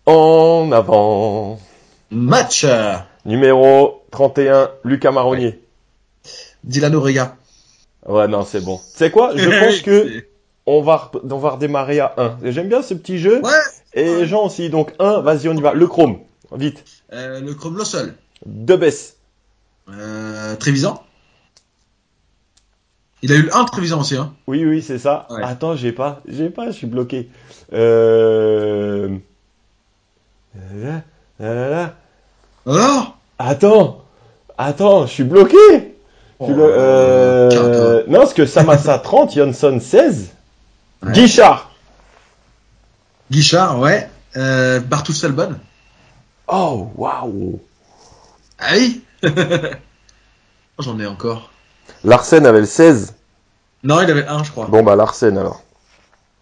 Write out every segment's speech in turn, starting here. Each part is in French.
En avant. Match. Numéro 31, Lucas Ouais. Marronnier. Dylan Orega. Ouais, non, c'est bon. Tu sais quoi? Je pense que on va redémarrer à 1. J'aime bien ce petit jeu. Ouais. Et Ouais. Jean aussi. Donc 1, vas-y, on y va. Le Chrome. Vite. Le Chrome Lossol. Debes. Trévisan. Il a eu le 1 Trévisan aussi, hein. Oui, oui, c'est ça. Ouais. Attends, je suis bloqué. Euh... là, là, là, là. Alors? Attends, je suis bloqué. Oh, calme-toi. Non, parce que Samassa 30, Johnson 16. Ouais. Guichard. Guichard, ouais. Bartou Selbonne. Oh, waouh. Ah oui. J'en ai encore. Larsen avait le 16. Non, il avait le 1, je crois. Bon, bah, Larsen alors.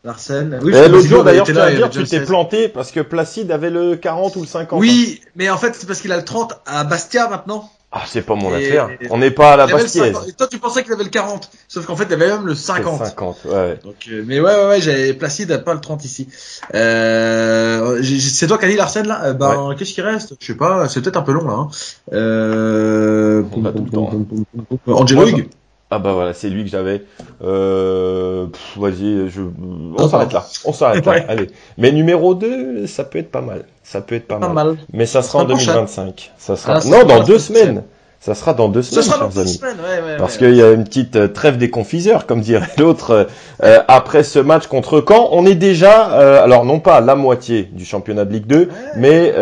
Larsen. Oui, Et parce que l'autre jour, Basilio d'ailleurs, était je tiens là, à il dire, avait déjà tu le t'es 16. planté parce que Placide avait le 40 ou le 50. Hein. Oui, mais en fait, c'est parce qu'il a le 30 à Bastia maintenant. Ah, c'est pas mon Et affaire. On n'est pas à la il avait le Bastiaise. 50. Et toi, tu pensais qu'il avait le 40. Sauf qu'en fait, il avait même le C'est le 50. 50, ouais. Donc, mais ouais, j'avais Placide, pas le 30 ici. C'est toi qui as dit Larsen là? Ouais, Qu'est-ce qui reste? Je sais pas, c'est peut-être un peu long là. Hein. on a tout le temps. Hein. Angelo Moi, Hug. ah bah voilà, c'est lui que j'avais. Vas-y, on Oh, s'arrête pardon. là. On s'arrête là, Ouais, allez. Mais numéro 2, ça peut être pas mal. Ça peut être pas pas mal. mal. Mais ça Ça sera en sera prochaine. 2025. Ça sera... Ah, ça Non, sera dans la 2 semaine prochaine. semaines. Ça sera dans 2 Ce semaines, sera dans chers 2 amis. semaines, ouais. Parce qu'il y a une petite trêve des confiseurs, comme dirait l'autre, après ce match contre Caen. On est déjà, alors non pas à la moitié du championnat de Ligue 2, mais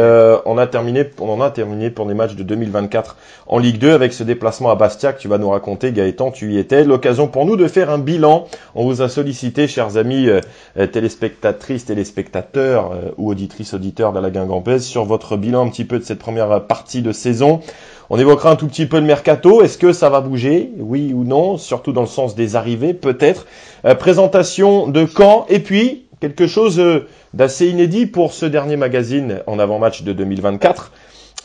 on en a terminé pour les matchs de 2024 en Ligue 2 avec ce déplacement à Bastia que tu vas nous raconter, Gaëtan, tu y étais. L'occasion pour nous de faire un bilan. On vous a sollicité, chers amis téléspectatrices, téléspectateurs ou auditrices, auditeurs de la Guingampèse, sur votre bilan un petit peu de cette première partie de saison. On évoquera un tout petit peu le mercato. Est-ce que ça va bouger? Oui ou non? Surtout dans le sens des arrivées, peut-être. Présentation de Caen. Et puis, quelque chose d'assez inédit pour ce dernier magazine en avant-match de 2024.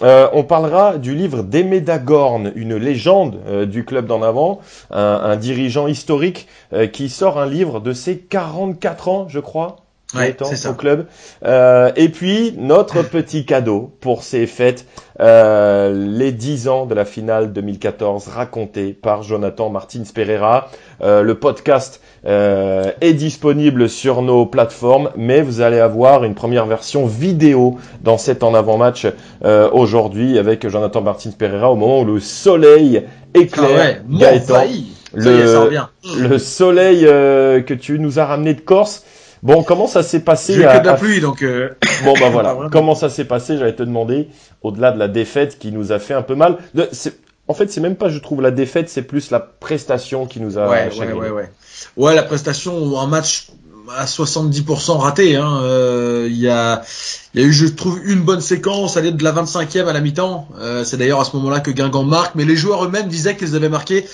On parlera du livre d'Aimé Dagorn, une légende du club d'en avant, un dirigeant historique qui sort un livre de ses 44 ans, je crois. Ouais, Gaëtan, c'est au ça. club. Et puis, notre petit cadeau pour ces fêtes, les 10 ans de la finale 2014 racontés par Jonathan Martins Pereira. Le podcast est disponible sur nos plateformes, mais vous allez avoir une première version vidéo dans cet en avant-match aujourd'hui avec Jonathan Martins Pereira au moment où le soleil Ah éclaire ouais, Gaëtan. m'envahit. Ça y est, ça revient. Le soleil que tu nous as ramené de Corse. Bon, comment ça s'est passé J'ai eu que de la pluie, donc Bon, bah pas voilà. vraiment. Comment ça s'est passé, j'allais te demander, au-delà de la défaite qui nous a fait un peu mal. En fait, c'est même pas, je trouve, la défaite, c'est plus la prestation qui nous a chagriné. Ouais, la prestation, un match à 70% raté. Hein. Il y a eu, je trouve, une bonne séquence, aller de la 25e à la mi-temps. C'est d'ailleurs à ce moment-là que Guingamp marque, mais les joueurs eux-mêmes disaient qu'ils avaient marqué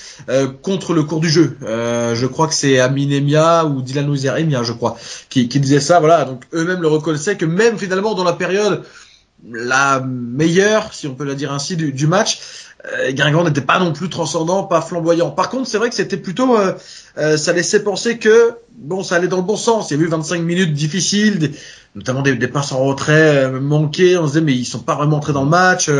contre le cours du jeu. Je crois que c'est Aminemia ou Dylan Ouziarimia, je crois, qui disait ça. Voilà, donc eux-mêmes le reconnaissaient que même finalement dans la période la meilleure, si on peut la dire ainsi, du match, Guingamp n'était pas non plus transcendant, pas flamboyant. Par contre, c'est vrai que c'était plutôt, ça laissait penser que bon, ça allait dans le bon sens. Il y a eu 25 minutes difficiles, notamment des passes en retrait manquées. On se disait mais ils sont pas vraiment entrés dans le match,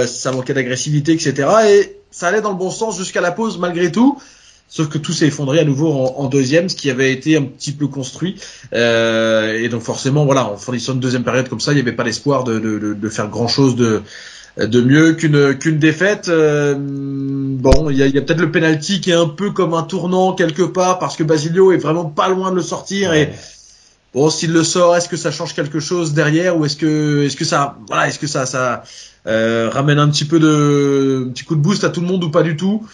ça manquait d'agressivité, etc. Et ça allait dans le bon sens jusqu'à la pause malgré tout. Sauf que tout s'est effondré à nouveau en deuxième, ce qui avait été un petit peu construit. Et donc forcément, voilà, en finissant une deuxième période comme ça, il n'y avait pas l'espoir de faire grand chose de mieux qu'une défaite. Bon, il y a peut-être le penalty qui est un peu comme un tournant quelque part parce que Basilio est vraiment pas loin de le sortir. Ouais. Et bon, s'il le sort, est-ce que ça change quelque chose derrière ou est-ce que ça ramène un petit coup de boost à tout le monde ou pas du tout?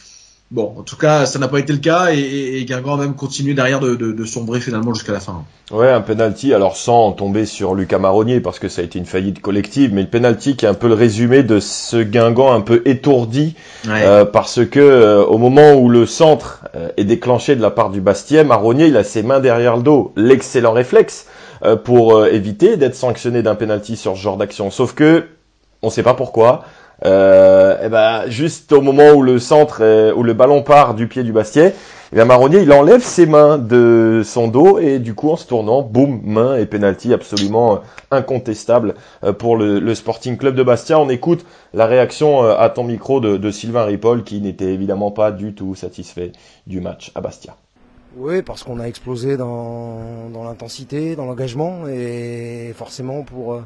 Bon, en tout cas, ça n'a pas été le cas et Guingamp a même continué derrière de sombrer finalement jusqu'à la fin. Ouais, un penalty, alors sans tomber sur Lucas Marronnier, parce que ça a été une faillite collective, mais le penalty qui est un peu le résumé de ce Guingamp un peu étourdi, Ouais. parce que au moment où le centre est déclenché de la part du Bastia, Marronnier, il a ses mains derrière le dos, l'excellent réflexe pour éviter d'être sanctionné d'un penalty sur ce genre d'action. Sauf que, on sait pas pourquoi, juste au moment où le centre, où le ballon part du pied du Bastia, Et bien Marronnier, il enlève ses mains de son dos et du coup en se tournant, boum, main et penalty absolument incontestable pour le Sporting Club de Bastia. On écoute la réaction à ton micro de Sylvain Ripoll qui n'était évidemment pas du tout satisfait du match à Bastia. Oui, parce qu'on a explosé dans l'intensité, dans l'engagement et forcément pour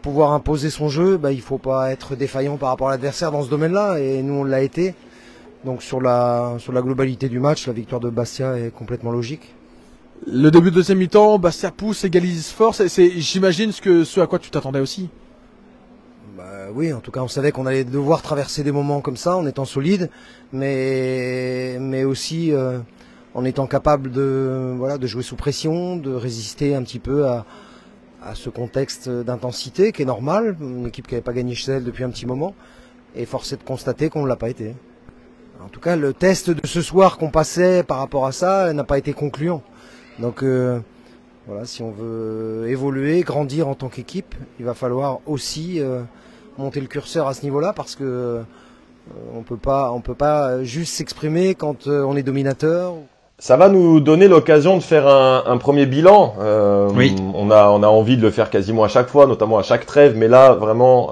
pouvoir imposer son jeu, il faut pas être défaillant par rapport à l'adversaire dans ce domaine-là et nous on l'a été. Donc sur la globalité du match, la victoire de Bastia est complètement logique. Le début de deuxième mi-temps, Bastia pousse, égalise fort. J'imagine ce à quoi tu t'attendais aussi. Oui, en tout cas, on savait qu'on allait devoir traverser des moments comme ça en étant solide, mais aussi en étant capable de jouer sous pression, de résister un petit peu à ce contexte d'intensité qui est normal, une équipe qui n'avait pas gagné chez elle depuis un petit moment, et force est de constater qu'on ne l'a pas été. En tout cas, le test de ce soir qu'on passait par rapport à ça n'a pas été concluant. Donc si on veut évoluer, grandir en tant qu'équipe, il va falloir aussi monter le curseur à ce niveau-là parce que on peut pas juste s'exprimer quand on est dominateur. Ça va nous donner l'occasion de faire un premier bilan. Oui. On a envie de le faire quasiment à chaque fois, notamment à chaque trêve, mais là vraiment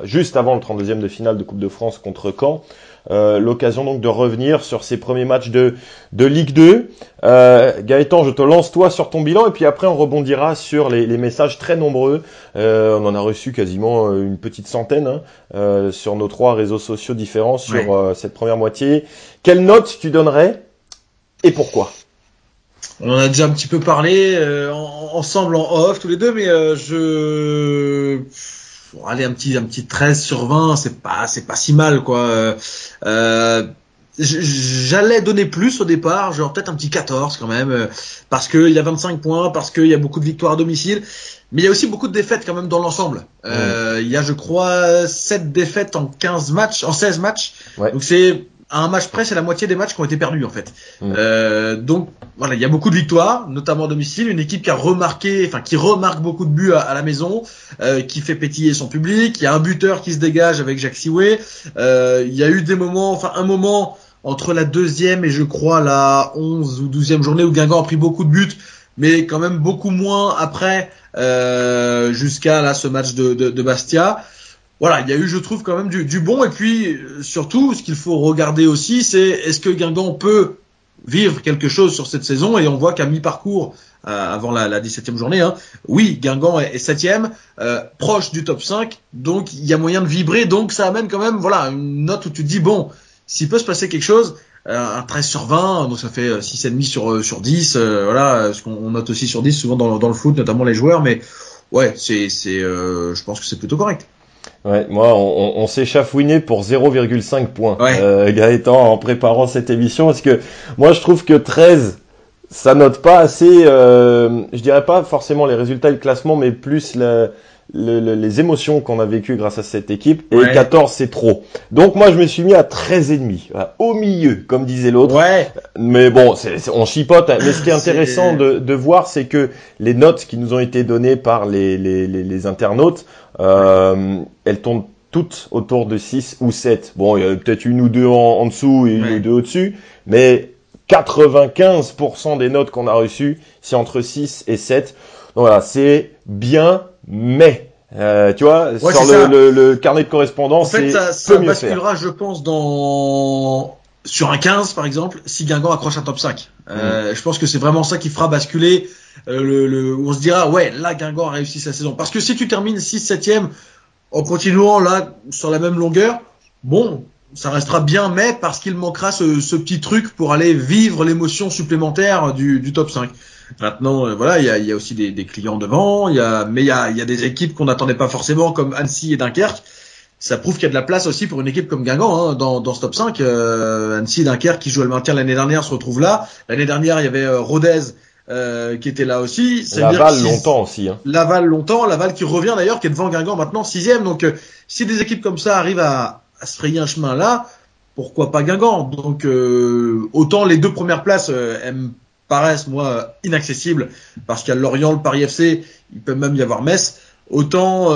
juste avant le 32e de finale de Coupe de France contre Caen. L'occasion donc de revenir sur ces premiers matchs de Ligue 2. Gaëtan, je te lance toi sur ton bilan et puis après on rebondira sur les messages très nombreux. On en a reçu quasiment une petite centaine sur nos 3 réseaux sociaux différents sur cette première moitié. Quelle note tu donnerais et pourquoi? On en a déjà un petit peu parlé ensemble en off tous les deux, mais allez, un petit 13 sur 20, c'est pas si mal, quoi. J'allais donner plus au départ, genre peut-être un petit 14 quand même, parce qu'il y a 25 points, parce qu'il y a beaucoup de victoires à domicile, mais il y a aussi beaucoup de défaites quand même dans l'ensemble. Il y a, je crois, 7 défaites en 16 matchs. Ouais. Donc à un match près, c'est la moitié des matchs qui ont été perdus en fait. Donc voilà, il y a beaucoup de victoires, notamment à domicile, une équipe qui remarque beaucoup de buts à la maison, qui fait pétiller son public. Il y a un buteur qui se dégage avec Jacques Sioué. Il y a eu un moment entre la 2e et je crois la 11 ou 12e journée où Guingamp a pris beaucoup de buts, mais quand même beaucoup moins après, jusqu'à là ce match de Bastia. Voilà, il y a eu, je trouve, quand même du bon. Et puis, surtout, ce qu'il faut regarder aussi, c'est est-ce que Guingamp peut vivre quelque chose sur cette saison. Et on voit qu'à mi-parcours, avant la 17e journée, oui, Guingamp est 7e, proche du top 5. Donc, il y a moyen de vibrer. Donc, ça amène quand même une note où tu te dis, bon, s'il peut se passer quelque chose, un 13 sur 20, donc ça fait 6,5 sur 10. Ce qu'on note aussi sur 10, souvent dans le foot, notamment les joueurs. Mais ouais, je pense que c'est plutôt correct. Ouais, moi, on s'est chafouiné pour 0,5 points, Gaëtan, en préparant cette émission, parce que moi, je trouve que 13, ça note pas assez, je dirais pas forcément les résultats et le classement, mais plus les émotions qu'on a vécues grâce à cette équipe, et 14, c'est trop. Donc moi, je me suis mis à 13,5, au milieu, comme disait l'autre. Ouais. Mais bon, on chipote, mais ce qui est intéressant de voir, c'est que les notes qui nous ont été données par les internautes, elles tournent toutes autour de 6 ou 7. Bon, il y a peut-être une ou deux en dessous et une ou deux au-dessus, mais 95% des notes qu'on a reçues, c'est entre 6 et 7. Donc voilà, c'est bien, mais tu vois, sur le carnet de correspondance, en fait, ça basculera, je pense, sur un 15 par exemple, si Guingamp accroche un top 5. Je pense que c'est vraiment ça qui fera basculer on se dira ouais, là Guingamp a réussi sa saison. Parce que si tu termines 6-7e en continuant là sur la même longueur, bon, ça restera bien, mais parce qu'il manquera ce petit truc pour aller vivre l'émotion supplémentaire du top 5. Maintenant, voilà, il y a aussi des clients devant, il y a des équipes qu'on n'attendait pas forcément comme Annecy et Dunkerque. Ça prouve qu'il y a de la place aussi pour une équipe comme Guingamp dans ce top 5. Annecy et Dunkerque qui jouaient le maintien l'année dernière se retrouvent là. L'année dernière, il y avait Rodez qui était là aussi. Laval longtemps aussi. Laval longtemps. Laval qui revient d'ailleurs, qui est devant Guingamp maintenant 6e. Donc si des équipes comme ça arrivent à se frayer un chemin là, pourquoi pas Guingamp? Donc autant les 2 premières places elles me paraissent moi inaccessibles parce qu'il y a Lorient, le Paris FC, il peut même y avoir Metz. Autant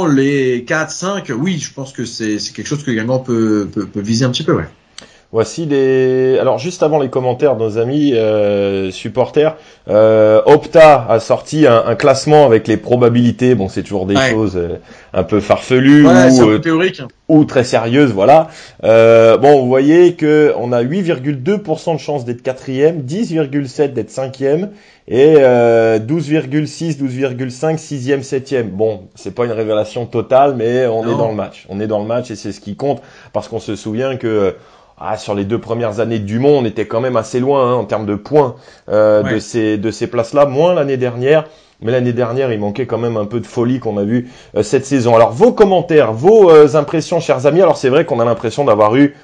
les 4, 5, oui, je pense que c'est quelque chose que Guingamp peut viser un petit peu, ouais. Voici les. Alors juste avant les commentaires de nos amis supporters, Opta a sorti un classement avec les probabilités. Bon, c'est toujours des choses un peu farfelues ou très sérieuses, voilà. Bon, vous voyez que on a 8,2% de chance d'être quatrième, 10,7 d'être cinquième et 12,6, 12,5, sixième, septième. Bon, c'est pas une révélation totale, mais on est dans le match. On est dans le match et c'est ce qui compte parce qu'on se souvient que sur les 2 premières années du Mont, on était quand même assez loin en termes de points de ces places-là, moins l'année dernière. Mais l'année dernière, il manquait quand même un peu de folie qu'on a vu cette saison. Alors, vos commentaires, vos impressions, chers amis. Alors, c'est vrai qu'on a l'impression d'avoir eu,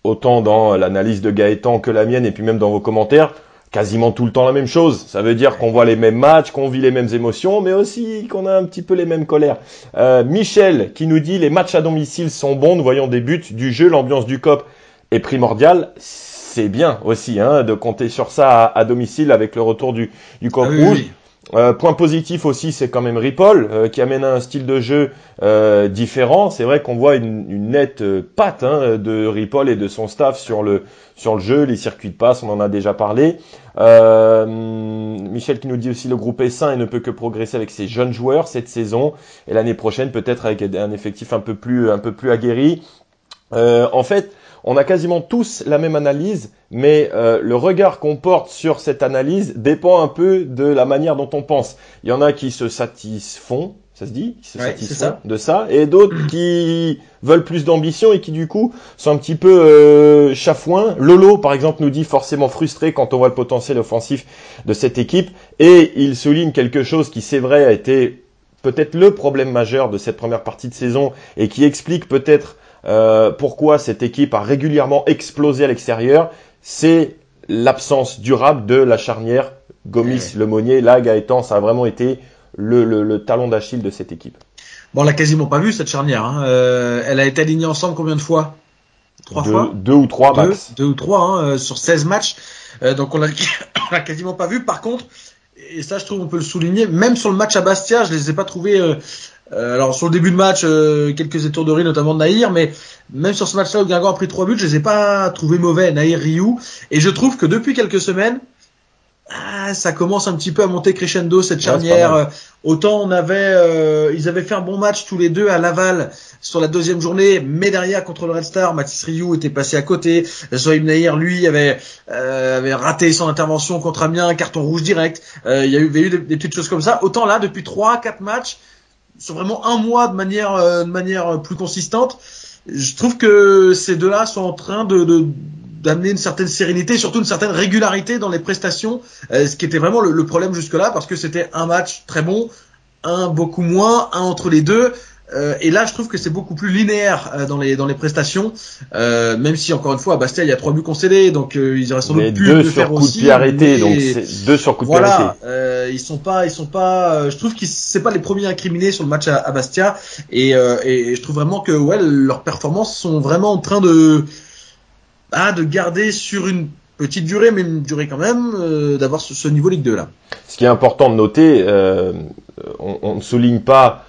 autant dans l'analyse de Gaëtan que la mienne, et puis même dans vos commentaires, quasiment tout le temps la même chose. Ça veut dire qu'on voit les mêmes matchs, qu'on vit les mêmes émotions, mais aussi qu'on a un petit peu les mêmes colères. Michel qui nous dit « Les matchs à domicile sont bons, nous voyons des buts, du jeu, l'ambiance du COP est primordiale. » C'est bien aussi de compter sur ça à domicile avec le retour du COP rouge. Oui. Point positif aussi, c'est quand même Ripoll qui amène un style de jeu différent. C'est vrai qu'on voit une nette patte de Ripoll et de son staff sur le jeu, les circuits de passe, on en a déjà parlé. Michel qui nous dit aussi le groupe est sain et ne peut que progresser avec ses jeunes joueurs cette saison et l'année prochaine peut-être avec un effectif un peu plus aguerri. En fait, on a quasiment tous la même analyse, mais le regard qu'on porte sur cette analyse dépend un peu de la manière dont on pense. Il y en a qui se satisfont, ça se dit, qui se satisfont de ça, et d'autres qui veulent plus d'ambition et qui du coup sont un petit peu chafouins. Lolo, par exemple, nous dit forcément frustré quand on voit le potentiel offensif de cette équipe, et il souligne quelque chose qui, c'est vrai, a été peut-être le problème majeur de cette première partie de saison et qui explique peut-être pourquoi cette équipe a régulièrement explosé à l'extérieur, c'est l'absence durable de la charnière Gomis-Lemonnier. Là, Gaëtan, ça a vraiment été le talon d'Achille de cette équipe. Bon, on l'a quasiment pas vu cette charnière. Elle a été alignée ensemble combien de fois? 3 fois? 2 ou 3 max. 2 ou 3 sur 16 matchs. Donc on l'a quasiment pas vu. Par contre, et ça je trouve on peut le souligner, même sur le match à Bastia, je les ai pas trouvés... alors sur le début de match, quelques étourderies notamment de Nahir, mais même sur ce match-là où Guingamp a pris 3 buts, je les ai pas trouvés mauvais, Nahir, Ryu, et je trouve que depuis quelques semaines, ça commence un petit peu à monter crescendo cette charnière. Autant ils avaient fait un bon match tous les deux à Laval sur la 2e journée, mais derrière contre le Red Star, Mathis Rioux était passé à côté. Sohaib Nahir, lui, avait raté son intervention contre Amiens, carton rouge direct. Il y a eu des petites choses comme ça. Autant là, depuis 3-4 matchs, sur vraiment un mois de manière plus consistante, je trouve que ces deux-là sont en train d'amener une certaine sérénité, surtout une certaine régularité dans les prestations, ce qui était vraiment le problème jusque-là, parce que c'était un match très bon, un beaucoup moins, un entre les deux, et là je trouve que c'est beaucoup plus linéaire dans les prestations, même si encore une fois à Bastia il y a 3 buts concédés, donc ils auraient sans doute pu le faire aussi. 2 sur coup de pied arrêté, donc c'est 2 sur coup de pied arrêté. Ils sont pas, je trouve que c'est pas les premiers incriminés sur le match à Bastia, et je trouve vraiment que leurs performances sont vraiment en train de garder sur une petite durée, mais une durée quand même, d'avoir ce niveau Ligue 2 là. Ce qui est important de noter, on ne souligne pas,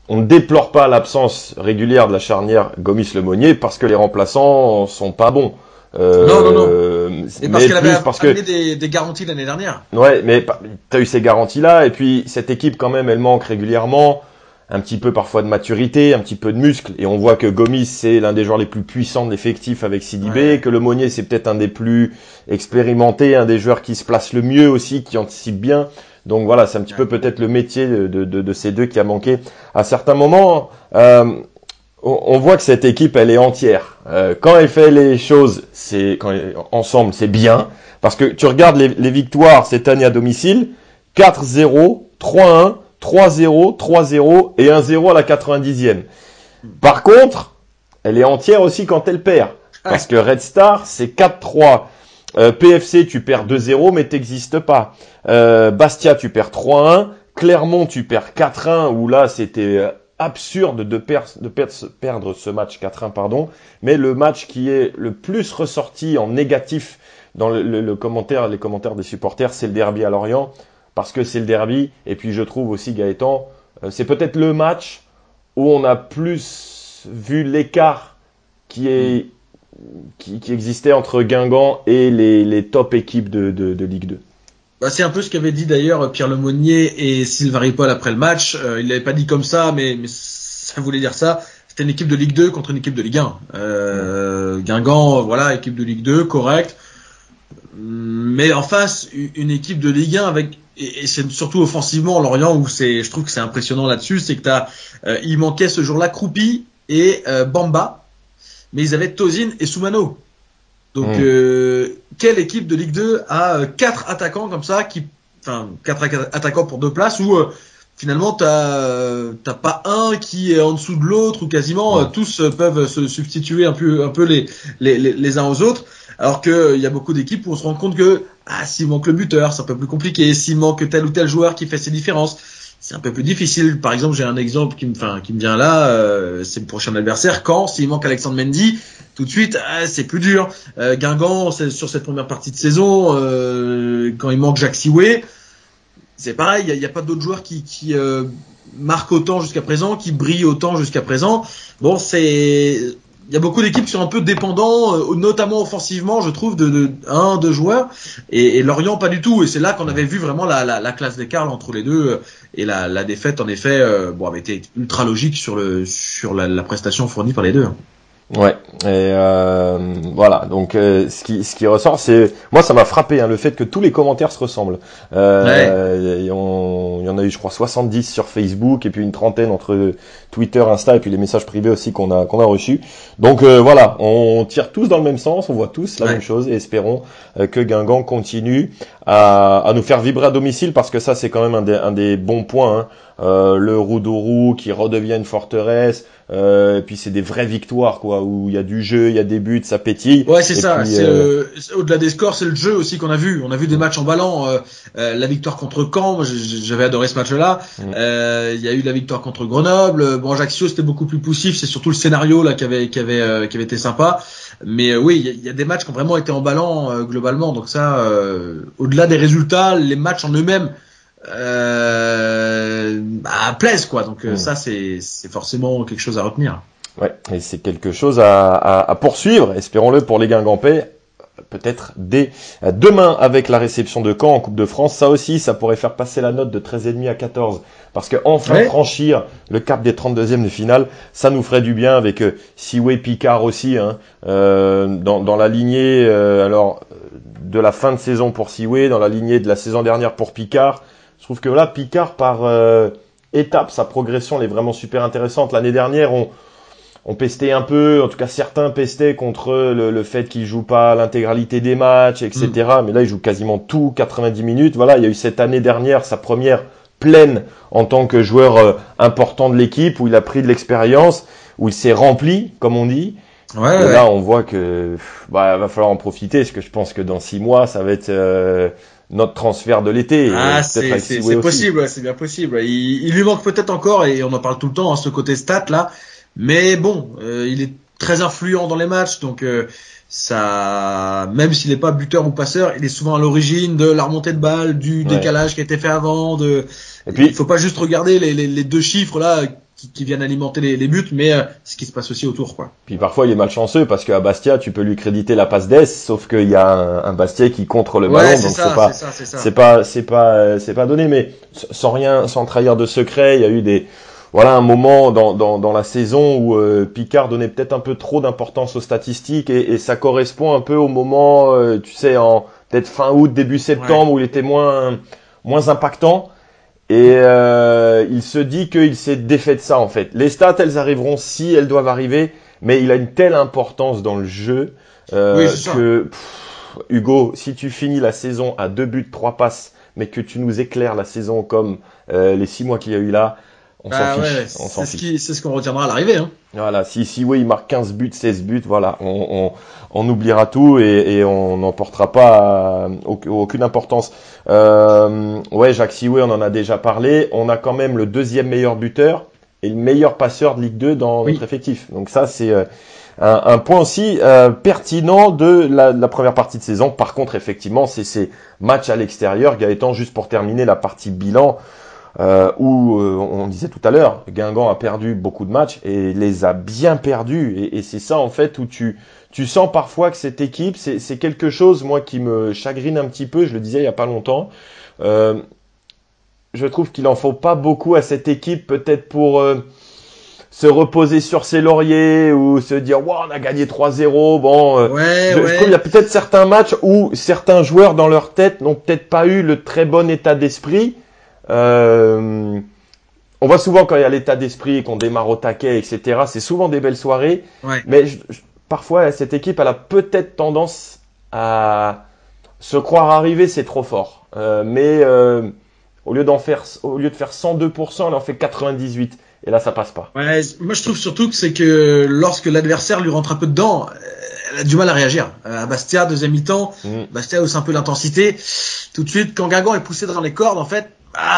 on ne déplore pas l'absence régulière de la charnière Gomis-Lemonnier parce que les remplaçants sont pas bons. Non. Et parce qu'elle avait amené des garanties l'année dernière. Ouais, mais t'as eu ces garanties-là, et puis cette équipe quand même, elle manque régulièrement. Un petit peu parfois de maturité, un petit peu de muscle, et on voit que Gomis c'est l'un des joueurs les plus puissants de l'effectif avec Sidibé, que Lemonnier c'est peut-être un des plus expérimentés, un des joueurs qui se place le mieux aussi, qui anticipe bien. Donc voilà, c'est un petit peu peut-être le métier de ces deux qui a manqué à certains moments. On voit que cette équipe elle est entière. Quand elle fait les choses, ensemble c'est bien, parce que tu regardes les victoires cette année à domicile, 4-0, 3-1. 3-0, 3-0 et 1-0 à la 90e. Par contre, elle est entière aussi quand elle perd. Parce que Red Star, c'est 4-3. PFC, tu perds 2-0, mais t'existes pas. Bastia, tu perds 3-1. Clermont, tu perds 4-1, où là, c'était absurde de perdre ce match 4-1, pardon. Mais le match qui est le plus ressorti en négatif dans les commentaires des supporters, c'est le derby à Lorient. Parce que c'est le derby, et puis je trouve aussi Gaëtan, c'est peut-être le match où on a plus vu l'écart qui est qui existait entre Guingamp et les top équipes de Ligue 2. Bah, c'est un peu ce qu'avait dit d'ailleurs Pierre Lemonnier et Sylvain Ripoll après le match. Il l'avait pas dit comme ça, mais ça voulait dire ça. C'était une équipe de Ligue 2 contre une équipe de Ligue 1. Guingamp, voilà, équipe de Ligue 2, correct. Mais en face, une équipe de Ligue 1 avec, et c'est surtout offensivement Lorient où je trouve que c'est impressionnant là-dessus, c'est que il manquait ce jour-là Croupi et Bamba, mais ils avaient Tozin et Soumano. Donc, quelle équipe de Ligue 2 a 4 attaquants comme ça, 4 attaquants pour 2 places où finalement t'as pas un qui est en dessous de l'autre ou quasiment tous peuvent se substituer un peu les uns aux autres, alors que il y a beaucoup d'équipes où on se rend compte que s'il manque le buteur, c'est un peu plus compliqué, s'il manque tel ou tel joueur qui fait ses différences, c'est un peu plus difficile. Par exemple, j'ai un exemple qui me vient là, c'est le prochain adversaire. Caen, s'il manque Alexandre Mendy, tout de suite, c'est plus dur. Guingamp, c'est sur cette première partie de saison, quand il manque Jacques Sioué, c'est pareil. Il y a pas d'autres joueurs qui marquent autant jusqu'à présent, qui brillent autant jusqu'à présent. Bon, il y a beaucoup d'équipes qui sont un peu dépendants, notamment offensivement, je trouve, de joueurs. Et Lorient, pas du tout. Et c'est là qu'on avait vu vraiment la classe d'écart entre les deux. Et la défaite, en effet, avait été ultra logique sur la prestation fournie par les deux. Ouais, et voilà. Donc ce qui ressort, c'est, moi ça m'a frappé le fait que tous les commentaires se ressemblent. Il y en a eu, je crois, 70 sur Facebook et puis une trentaine entre Twitter, Insta et puis les messages privés aussi qu'on a reçus. Donc voilà, on tire tous dans le même sens, on voit tous la même chose et espérons que Guingamp continue à nous faire vibrer à domicile, parce que ça c'est quand même un des bons points. Le Roudourou qui redevient une forteresse, et puis c'est des vraies victoires quoi, où il y a du jeu, il y a des buts, ça pétille. Ouais, c'est ça. Puis, au-delà des scores, c'est le jeu aussi qu'on a vu. On a vu des matchs emballants. La victoire contre Caen, moi, j'avais adoré ce match-là. Il y a eu la victoire contre Grenoble. Bon, Ajaccio, c'était beaucoup plus poussif. C'est surtout le scénario là qui avait été sympa. Mais oui, il y a des matchs qui ont vraiment été emballants globalement. Donc ça, au-delà des résultats, les matchs en eux-mêmes plaisent quoi. Donc ça c'est forcément quelque chose à retenir. Ouais, et c'est quelque chose à poursuivre, espérons-le pour les Guingampais, peut-être dès demain avec la réception de Caen en Coupe de France. Ça aussi, ça pourrait faire passer la note de 13,5 à 14, parce que enfin franchir le cap des 32e de finale, ça nous ferait du bien avec Sioué, Picard aussi dans la lignée de la fin de saison pour Sioué, dans la lignée de la saison dernière pour Picard. Je trouve que là, Picard, par étape, sa progression, elle est vraiment super intéressante. L'année dernière, on pestait un peu, en tout cas certains pestaient contre le fait qu'il joue pas l'intégralité des matchs, etc. Mais là, il joue quasiment tout, 90 minutes. Voilà, il y a eu cette année dernière, sa première pleine en tant que joueur important de l'équipe, où il a pris de l'expérience, où il s'est rempli, comme on dit. Et là, on voit que va falloir en profiter, parce que je pense que dans 6 mois, ça va être notre transfert de l'été. C'est possible, c'est bien possible. Il lui manque peut-être encore, et on en parle tout le temps, ce côté stat là. Mais bon, il est très influent dans les matchs, donc ça, même s'il n'est pas buteur ou passeur, il est souvent à l'origine de la remontée de balle, du décalage qui a été fait avant. Et puis, il faut pas juste regarder les 2 chiffres là qui viennent alimenter les buts, mais ce qui se passe aussi autour, quoi. Puis parfois il est malchanceux, parce qu'à Bastia tu peux lui créditer la passe d'Es, sauf qu'il y a un Bastia qui contre le ballon, donc c'est pas donné. Mais sans trahir de secret, il y a eu un moment dans la saison où Picard donnait peut-être un peu trop d'importance aux statistiques, et ça correspond un peu au moment, peut-être fin août, début septembre, où il était moins impactant. Et il se dit qu'il s'est défait de ça en fait. Les stats, elles arriveront si elles doivent arriver, mais il a une telle importance dans le jeu que Hugo, si tu finis la saison à 2 buts, 3 passes, mais que tu nous éclaires la saison comme les 6 mois qu'il y a eu là, on s'en fiche. C'est ce qu'on retiendra à l'arrivée. Voilà, si il marque 15 buts, 16 buts, voilà, on oubliera tout et on n'en portera pas aucune importance. Jacques Sioué, on en a déjà parlé. On a quand même le 2e meilleur buteur et le meilleur passeur de Ligue 2 dans notre effectif. Donc ça, c'est un point aussi pertinent de la première partie de saison. Par contre, effectivement, c'est ces matchs à l'extérieur. Gaëtan, juste pour terminer la partie bilan, où on disait tout à l'heure, Guingamp a perdu beaucoup de matchs et les a bien perdus. Et c'est ça en fait où tu sens parfois que cette équipe, c'est quelque chose moi qui me chagrine un petit peu. Je le disais il y a pas longtemps. Je trouve qu'il en faut pas beaucoup à cette équipe, peut-être pour se reposer sur ses lauriers ou se dire wow, on a gagné 3-0. Bon, je trouve qu'il y a peut-être certains matchs où certains joueurs dans leur tête n'ont peut-être pas eu le très bon état d'esprit. On voit souvent quand il y a l'état d'esprit et qu'on démarre au taquet, etc. C'est souvent des belles soirées. Ouais. Mais parfois, cette équipe, elle a peut-être tendance à se croire arriver, c'est trop fort. Mais au lieu de faire 102%, elle en fait 98%. Et là, ça passe pas. Ouais, moi, je trouve surtout que c'est que lorsque l'adversaire lui rentre un peu dedans, elle a du mal à réagir. À Bastia, deuxième mi-temps, Bastia hausse un peu l'intensité. Tout de suite, quand Guingamp est poussé dans les cordes, en fait,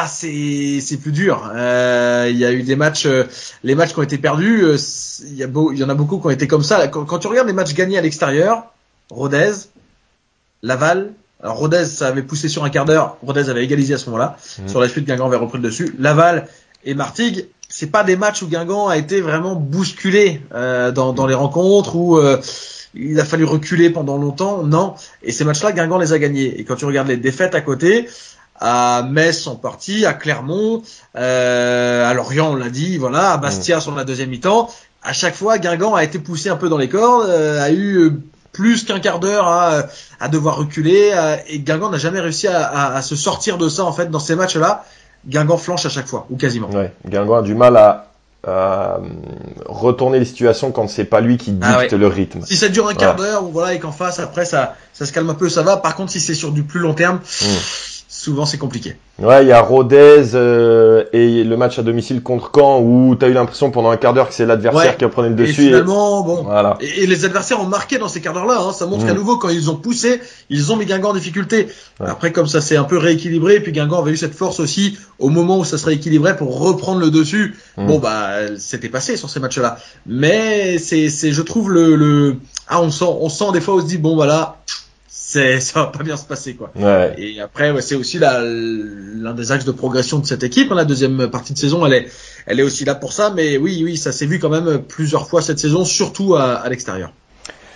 c'est plus dur. Il y a eu des matchs, les matchs qui ont été perdus, il y en a beaucoup qui ont été comme ça. Quand tu regardes les matchs gagnés à l'extérieur, Rodez, Laval. Alors Rodez, ça avait poussé sur un quart d'heure. Rodez avait égalisé à ce moment-là. Sur la suite, Guingamp avait repris le dessus. Laval et Martigues, c'est pas des matchs où Guingamp a été vraiment bousculé dans les rencontres où il a fallu reculer pendant longtemps. Non. Et ces matchs-là, Guingamp les a gagnés. Et quand tu regardes les défaites à côté, à Metz en partie, à Clermont, à Lorient, on l'a dit, voilà, à Bastia sur la deuxième mi-temps. À chaque fois, Guingamp a été poussé un peu dans les cordes, a eu plus qu'un quart d'heure à devoir reculer, et Guingamp n'a jamais réussi à se sortir de ça en fait dans ces matchs-là. Guingamp flanche à chaque fois, ou quasiment. Ouais, Guingamp a du mal à retourner les situations quand c'est pas lui qui dicte le rythme. Si ça dure un quart d'heure, ou voilà, et qu'en face après ça se calme un peu, ça va. Par contre, si c'est sur du plus long terme, souvent c'est compliqué. Ouais, il y a Rodez et le match à domicile contre Caen où t'as eu l'impression pendant un quart d'heure que c'est l'adversaire qui prenait le dessus. Et finalement, bon, voilà. Et les adversaires ont marqué dans ces quarts d'heure-là. Hein, ça montre qu'à nouveau, quand ils ont poussé, ils ont mis Guingamp en difficulté. Ouais. Après, comme ça s'est un peu rééquilibré, puis Guingamp avait eu cette force aussi au moment où ça se rééquilibrait pour reprendre le dessus. Bon, c'était passé sur ces matchs-là. Mais je trouve on sent des fois, on se dit bon, voilà. Ça va pas bien se passer, quoi. Ouais. Et après, c'est aussi l'un des axes de progression de cette équipe. La deuxième partie de saison, elle est aussi là pour ça. Mais oui, ça s'est vu quand même plusieurs fois cette saison, surtout à l'extérieur.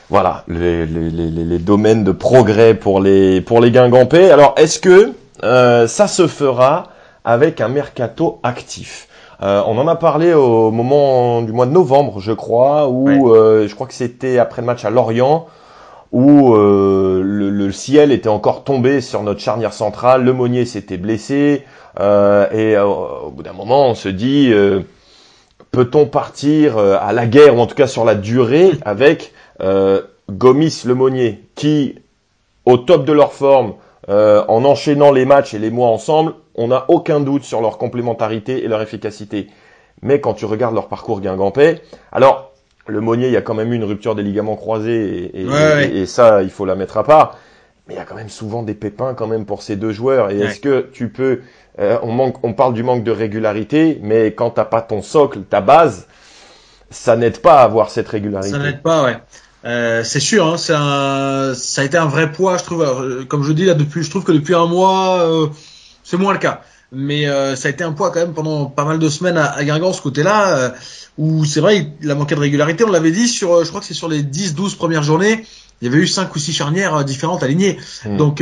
Voilà, les domaines de progrès pour les Guingampais. Alors, est-ce que ça se fera avec un mercato actif? On en a parlé au moment du mois de novembre, je crois, où je crois que c'était après le match à Lorient, où le ciel était encore tombé sur notre charnière centrale, Lemonnier s'était blessé, et au bout d'un moment on se dit peut-on partir à la guerre, ou en tout cas sur la durée, avec Gomis, Lemonnier, qui au top de leur forme, en enchaînant les matchs et les mois ensemble, on n'a aucun doute sur leur complémentarité et leur efficacité. Mais quand tu regardes leur parcours guingampais, alors Lemonnier, il y a quand même eu une rupture des ligaments croisés et ça, il faut la mettre à part. Mais il y a quand même souvent des pépins quand même pour ces deux joueurs. Et est-ce que tu peux... on parle du manque de régularité, mais quand t'as pas ton socle, ta base, ça n'aide pas à avoir cette régularité. Ça n'aide pas, ouais. C'est sûr, hein, ça a été un vrai poids, je trouve. Alors, comme je dis là, je trouve que depuis un mois, c'est moins le cas. Mais ça a été un poids quand même pendant pas mal de semaines à Guingamp, ce côté-là, où c'est vrai, il a manqué de régularité. On l'avait dit je crois que c'est sur les 10-12 premières journées, il y avait eu 5 ou 6 charnières différentes alignées. Donc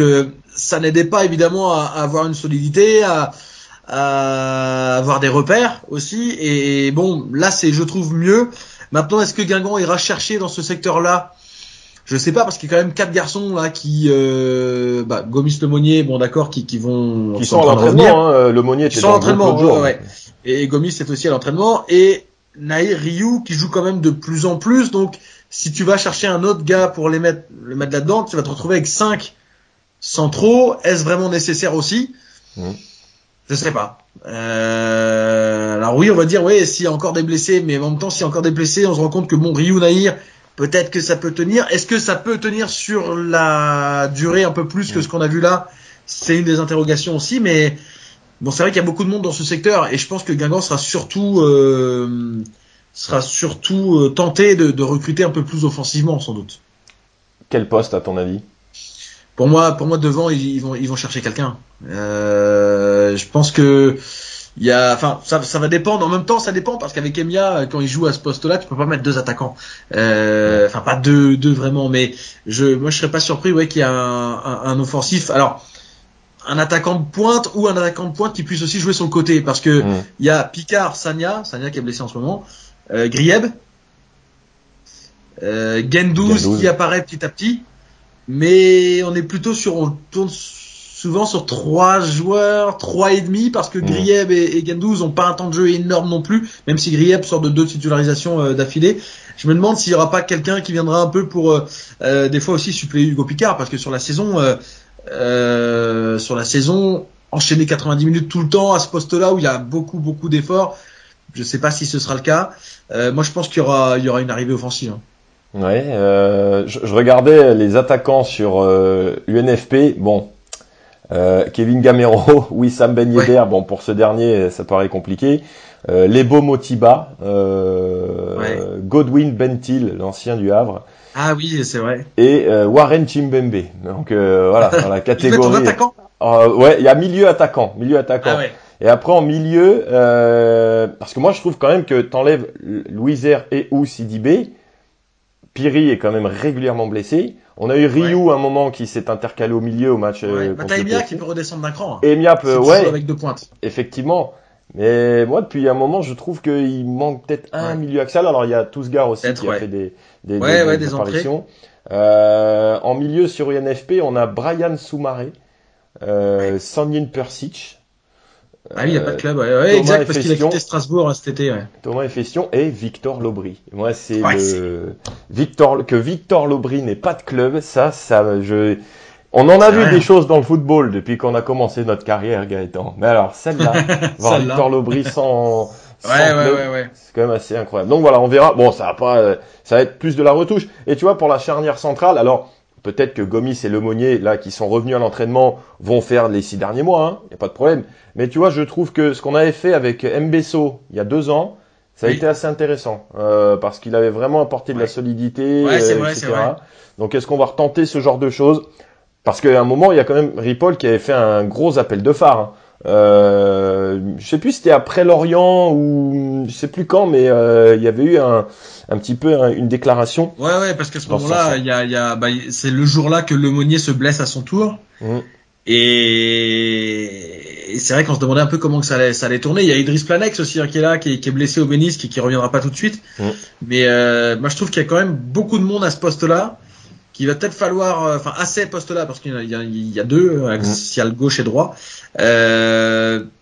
ça n'aidait pas évidemment à avoir une solidité, à avoir des repères aussi. Et bon, là je trouve mieux. Maintenant, est-ce que Guingamp ira chercher dans ce secteur-là? Je sais pas, parce qu'il y a quand même 4 garçons là qui Gomis, Lemonnier, bon d'accord, qui sont à l'entraînement, hein. Lemonnier était dans l'entraînement jour. Ouais. Et Gomis est aussi à l'entraînement, et Nahir Rioux qui joue quand même de plus en plus. Donc si tu vas chercher un autre gars pour le mettre là-dedans, tu vas te retrouver avec 5 centraux. Est-ce vraiment nécessaire aussi? Je sais pas. Alors oui, on va dire s'il y a encore des blessés, mais en même temps s'il y a encore des blessés, on se rend compte que Rioux, Nahir, peut-être que ça peut tenir. Est-ce que ça peut tenir sur la durée un peu plus que ce qu'on a vu là? C'est une des interrogations aussi, mais bon, c'est vrai qu'il y a beaucoup de monde dans ce secteur, et je pense que Guingamp sera surtout tenté de recruter un peu plus offensivement, sans doute. Quel poste à ton avis? Pour moi devant ils vont chercher quelqu'un. Je pense que enfin, ça va dépendre. En même temps, ça dépend parce qu'avec Emia, quand il joue à ce poste-là, tu peux pas mettre deux attaquants. Enfin, pas deux vraiment, mais moi, je serais pas surpris, ouais, qu'il y ait un offensif. Alors, un attaquant de pointe ou un attaquant de pointe qui puisse aussi jouer sur le côté, parce que il y a Picard, Sagna qui est blessé en ce moment, Grieb, Gendouzi qui apparaît petit à petit, mais on tourne souvent sur 3 joueurs, 3,5, parce que Grieb et Gendouzi ont pas un temps de jeu énorme non plus, même si Grieb sort de 2 titularisations d'affilée. Je me demande s'il y aura pas quelqu'un qui viendra un peu pour des fois aussi suppléer Hugo Picard, parce que sur la saison enchaîner 90 minutes tout le temps à ce poste-là où il y a beaucoup d'efforts, je sais pas si ce sera le cas. Moi je pense qu'il y aura une arrivée offensive. Ouais, je regardais les attaquants sur l'UNFP. Bon, Kevin Gamero, Wissam Ben Yedder. Bon, pour ce dernier, ça paraît compliqué. Lebo Motiba, Godwin Bentil, l'ancien du Havre. Ah oui, c'est vrai. Et Warren Chimbembe. Donc voilà, dans la catégorie. Tu mets ton attaquant ouais, il y a milieu attaquant. Ah ouais. Et après en milieu, parce que moi je trouve quand même que t'enlèves Louiser et ou Sidibé, Piri est quand même régulièrement blessé. On a eu Ryu à un moment qui s'est intercalé au milieu au match. T'as Emia qui peut redescendre d'un cran. Emia peut, avec 2 pointes. Effectivement. Mais moi, depuis un moment, je trouve qu'il manque peut-être un milieu axial. Alors, il y a Tousgar aussi qui a fait des apparitions. En milieu, sur UNFP, on a Brian Soumaré, Sanyin Persic. Ah oui, il n'y a pas de club, exact, parce qu'il a quitté Strasbourg cet été, Thomas Efestion et Victor Lobry. Moi, c'est Victor Lobry n'ait pas de club, on en a vu des choses dans le football depuis qu'on a commencé notre carrière, Gaëtan. Mais alors, celle-là, voir Victor Lobry sans club, c'est quand même assez incroyable. Donc voilà, on verra. Bon, ça va être plus de la retouche. Et tu vois, pour la charnière centrale, alors, peut-être que Gomis et Lemonnier, là, qui sont revenus à l'entraînement, vont faire les 6 derniers mois, hein. Y a pas de problème. Mais tu vois, je trouve que ce qu'on avait fait avec Mbesso il y a 2 ans, ça a été assez intéressant, parce qu'il avait vraiment apporté de la solidité, etc. C'est vrai. Donc, est-ce qu'on va retenter ce genre de choses? Parce qu'à un moment, il y a quand même Ripoll qui avait fait un gros appel de phare, hein. Je sais plus si c'était après Lorient ou je sais plus quand, mais il y avait eu un petit peu une déclaration. Ouais, parce qu'à ce moment-là, c'est le jour-là que Lemonnier se blesse à son tour. Et c'est vrai qu'on se demandait un peu comment que ça allait tourner. Il y a Idriss Planex aussi, qui est là, qui est blessé au ménisque et qui reviendra pas tout de suite. Mais moi, je trouve qu'il y a quand même beaucoup de monde à ce poste-là. Qu'il va peut-être falloir, à ces postes-là, parce qu'il y a 2, axial gauche et droit.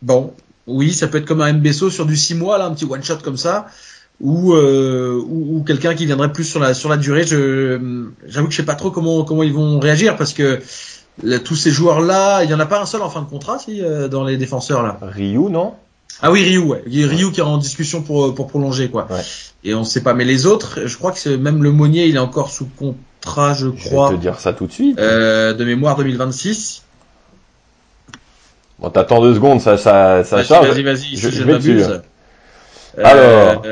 Bon, oui, ça peut être comme un Mbesso sur du 6 mois, là, un petit one shot comme ça, ou quelqu'un qui viendrait plus sur la durée. J'avoue que je sais pas trop comment ils vont réagir, parce que tous ces joueurs-là, il y en a pas un seul en fin de contrat, dans les défenseurs là. Ryu, non? Ah oui, Ryu, ouais. Ryu qui est en discussion pour prolonger, quoi. Ouais. Et on sait pas, mais les autres, je crois que c'est même Lemonnier, il est encore sous contrat, je crois. Je vais te dire ça tout de suite. De mémoire 2026. Bon, t'attends 2 secondes, ça charge. Vas-y, je vais m'abuse. Alors.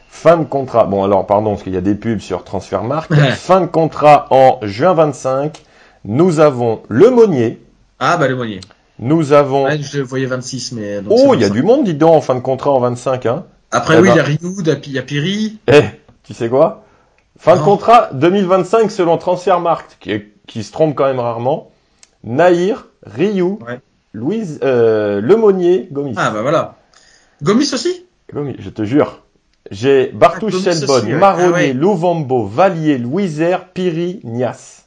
Fin de contrat. Bon, alors, pardon, parce qu'il y a des pubs sur Transfermarkt. Fin de contrat en juin 25. Nous avons Lemonnier. Ah, Lemonnier. Nous avons. Ouais, je voyais 26, mais. Donc il y a du monde, dis donc, en fin de contrat en 25, hein. Après, il y a Ryu, il y a Piri. Tu sais quoi? Fin de contrat 2025 selon Transfermarkt, qui se trompe quand même rarement. Nahir, Ryu, Lemonnier, Gomis. Ah, voilà. Gomis aussi? Gomis, je te jure. J'ai Bartouche Selbonne, Marronnier, Louvambo, Vallier, Louiser, Piri, Nias.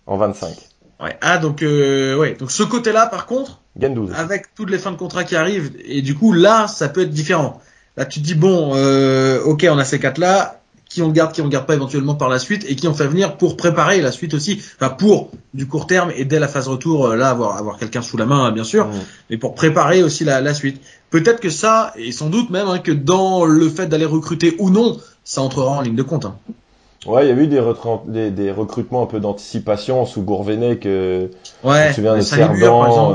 En 25. Ouais. Ah, donc ce côté-là, par contre, Gendouzi. Avec toutes les fins de contrat qui arrivent, et du coup, là, ça peut être différent. Là, tu te dis, bon, ok, on a ces 4-là, qui on garde pas éventuellement par la suite, et qui on fait venir pour préparer la suite aussi, pour du court terme, et dès la phase retour, là, avoir quelqu'un sous la main, bien sûr, mais pour préparer aussi la suite. Peut-être que ça, et sans doute même, que dans le fait d'aller recruter ou non, ça entrera en ligne de compte. Ouais, il y a eu des recrutements un peu d'anticipation sous Gourvenec. Je me souviens de Cerdan.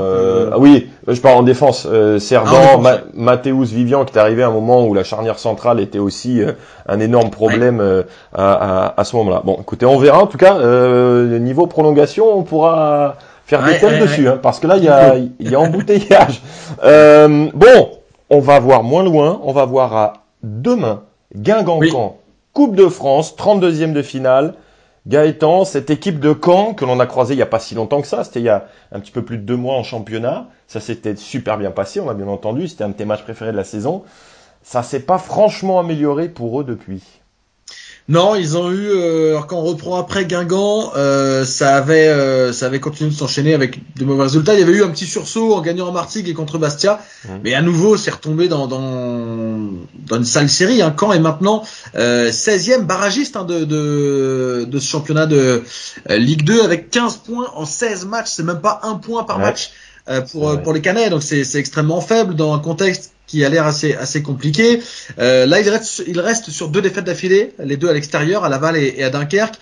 Ah oui, je parle en défense. Cerdan, Mathéus Vivian qui est arrivé à un moment où la charnière centrale était aussi un énorme problème à ce moment-là. Bon, écoutez, on verra. En tout cas, niveau prolongation, on pourra faire des thèmes dessus, hein, parce que là, il y a embouteillage. Bon, on va voir moins loin. On va voir à demain, Guingamp-Caen, Coupe de France, 32e de finale. Gaëtan, cette équipe de Caen que l'on a croisée il n'y a pas si longtemps que ça, c'était il y a un petit peu plus de 2 mois en championnat. Ça s'était super bien passé, on a bien entendu. C'était un de tes matchs préférés de la saison. Ça s'est pas franchement amélioré pour eux depuis. Non, ils ont eu, alors quand on reprend après Guingamp, ça avait continué de s'enchaîner avec de mauvais résultats. Il y avait eu un petit sursaut en gagnant à Martigues et contre Bastia, mais à nouveau, c'est retombé dans une sale série. Hein. Caen est maintenant 16e barragiste de ce championnat de Ligue 2 avec 15 points en 16 matchs. C'est même pas un point par match pour les Canets, donc c'est extrêmement faible dans un contexte qui a l'air assez compliqué. Là, il reste sur 2 défaites d'affilée, les 2 à l'extérieur, à Laval et à Dunkerque.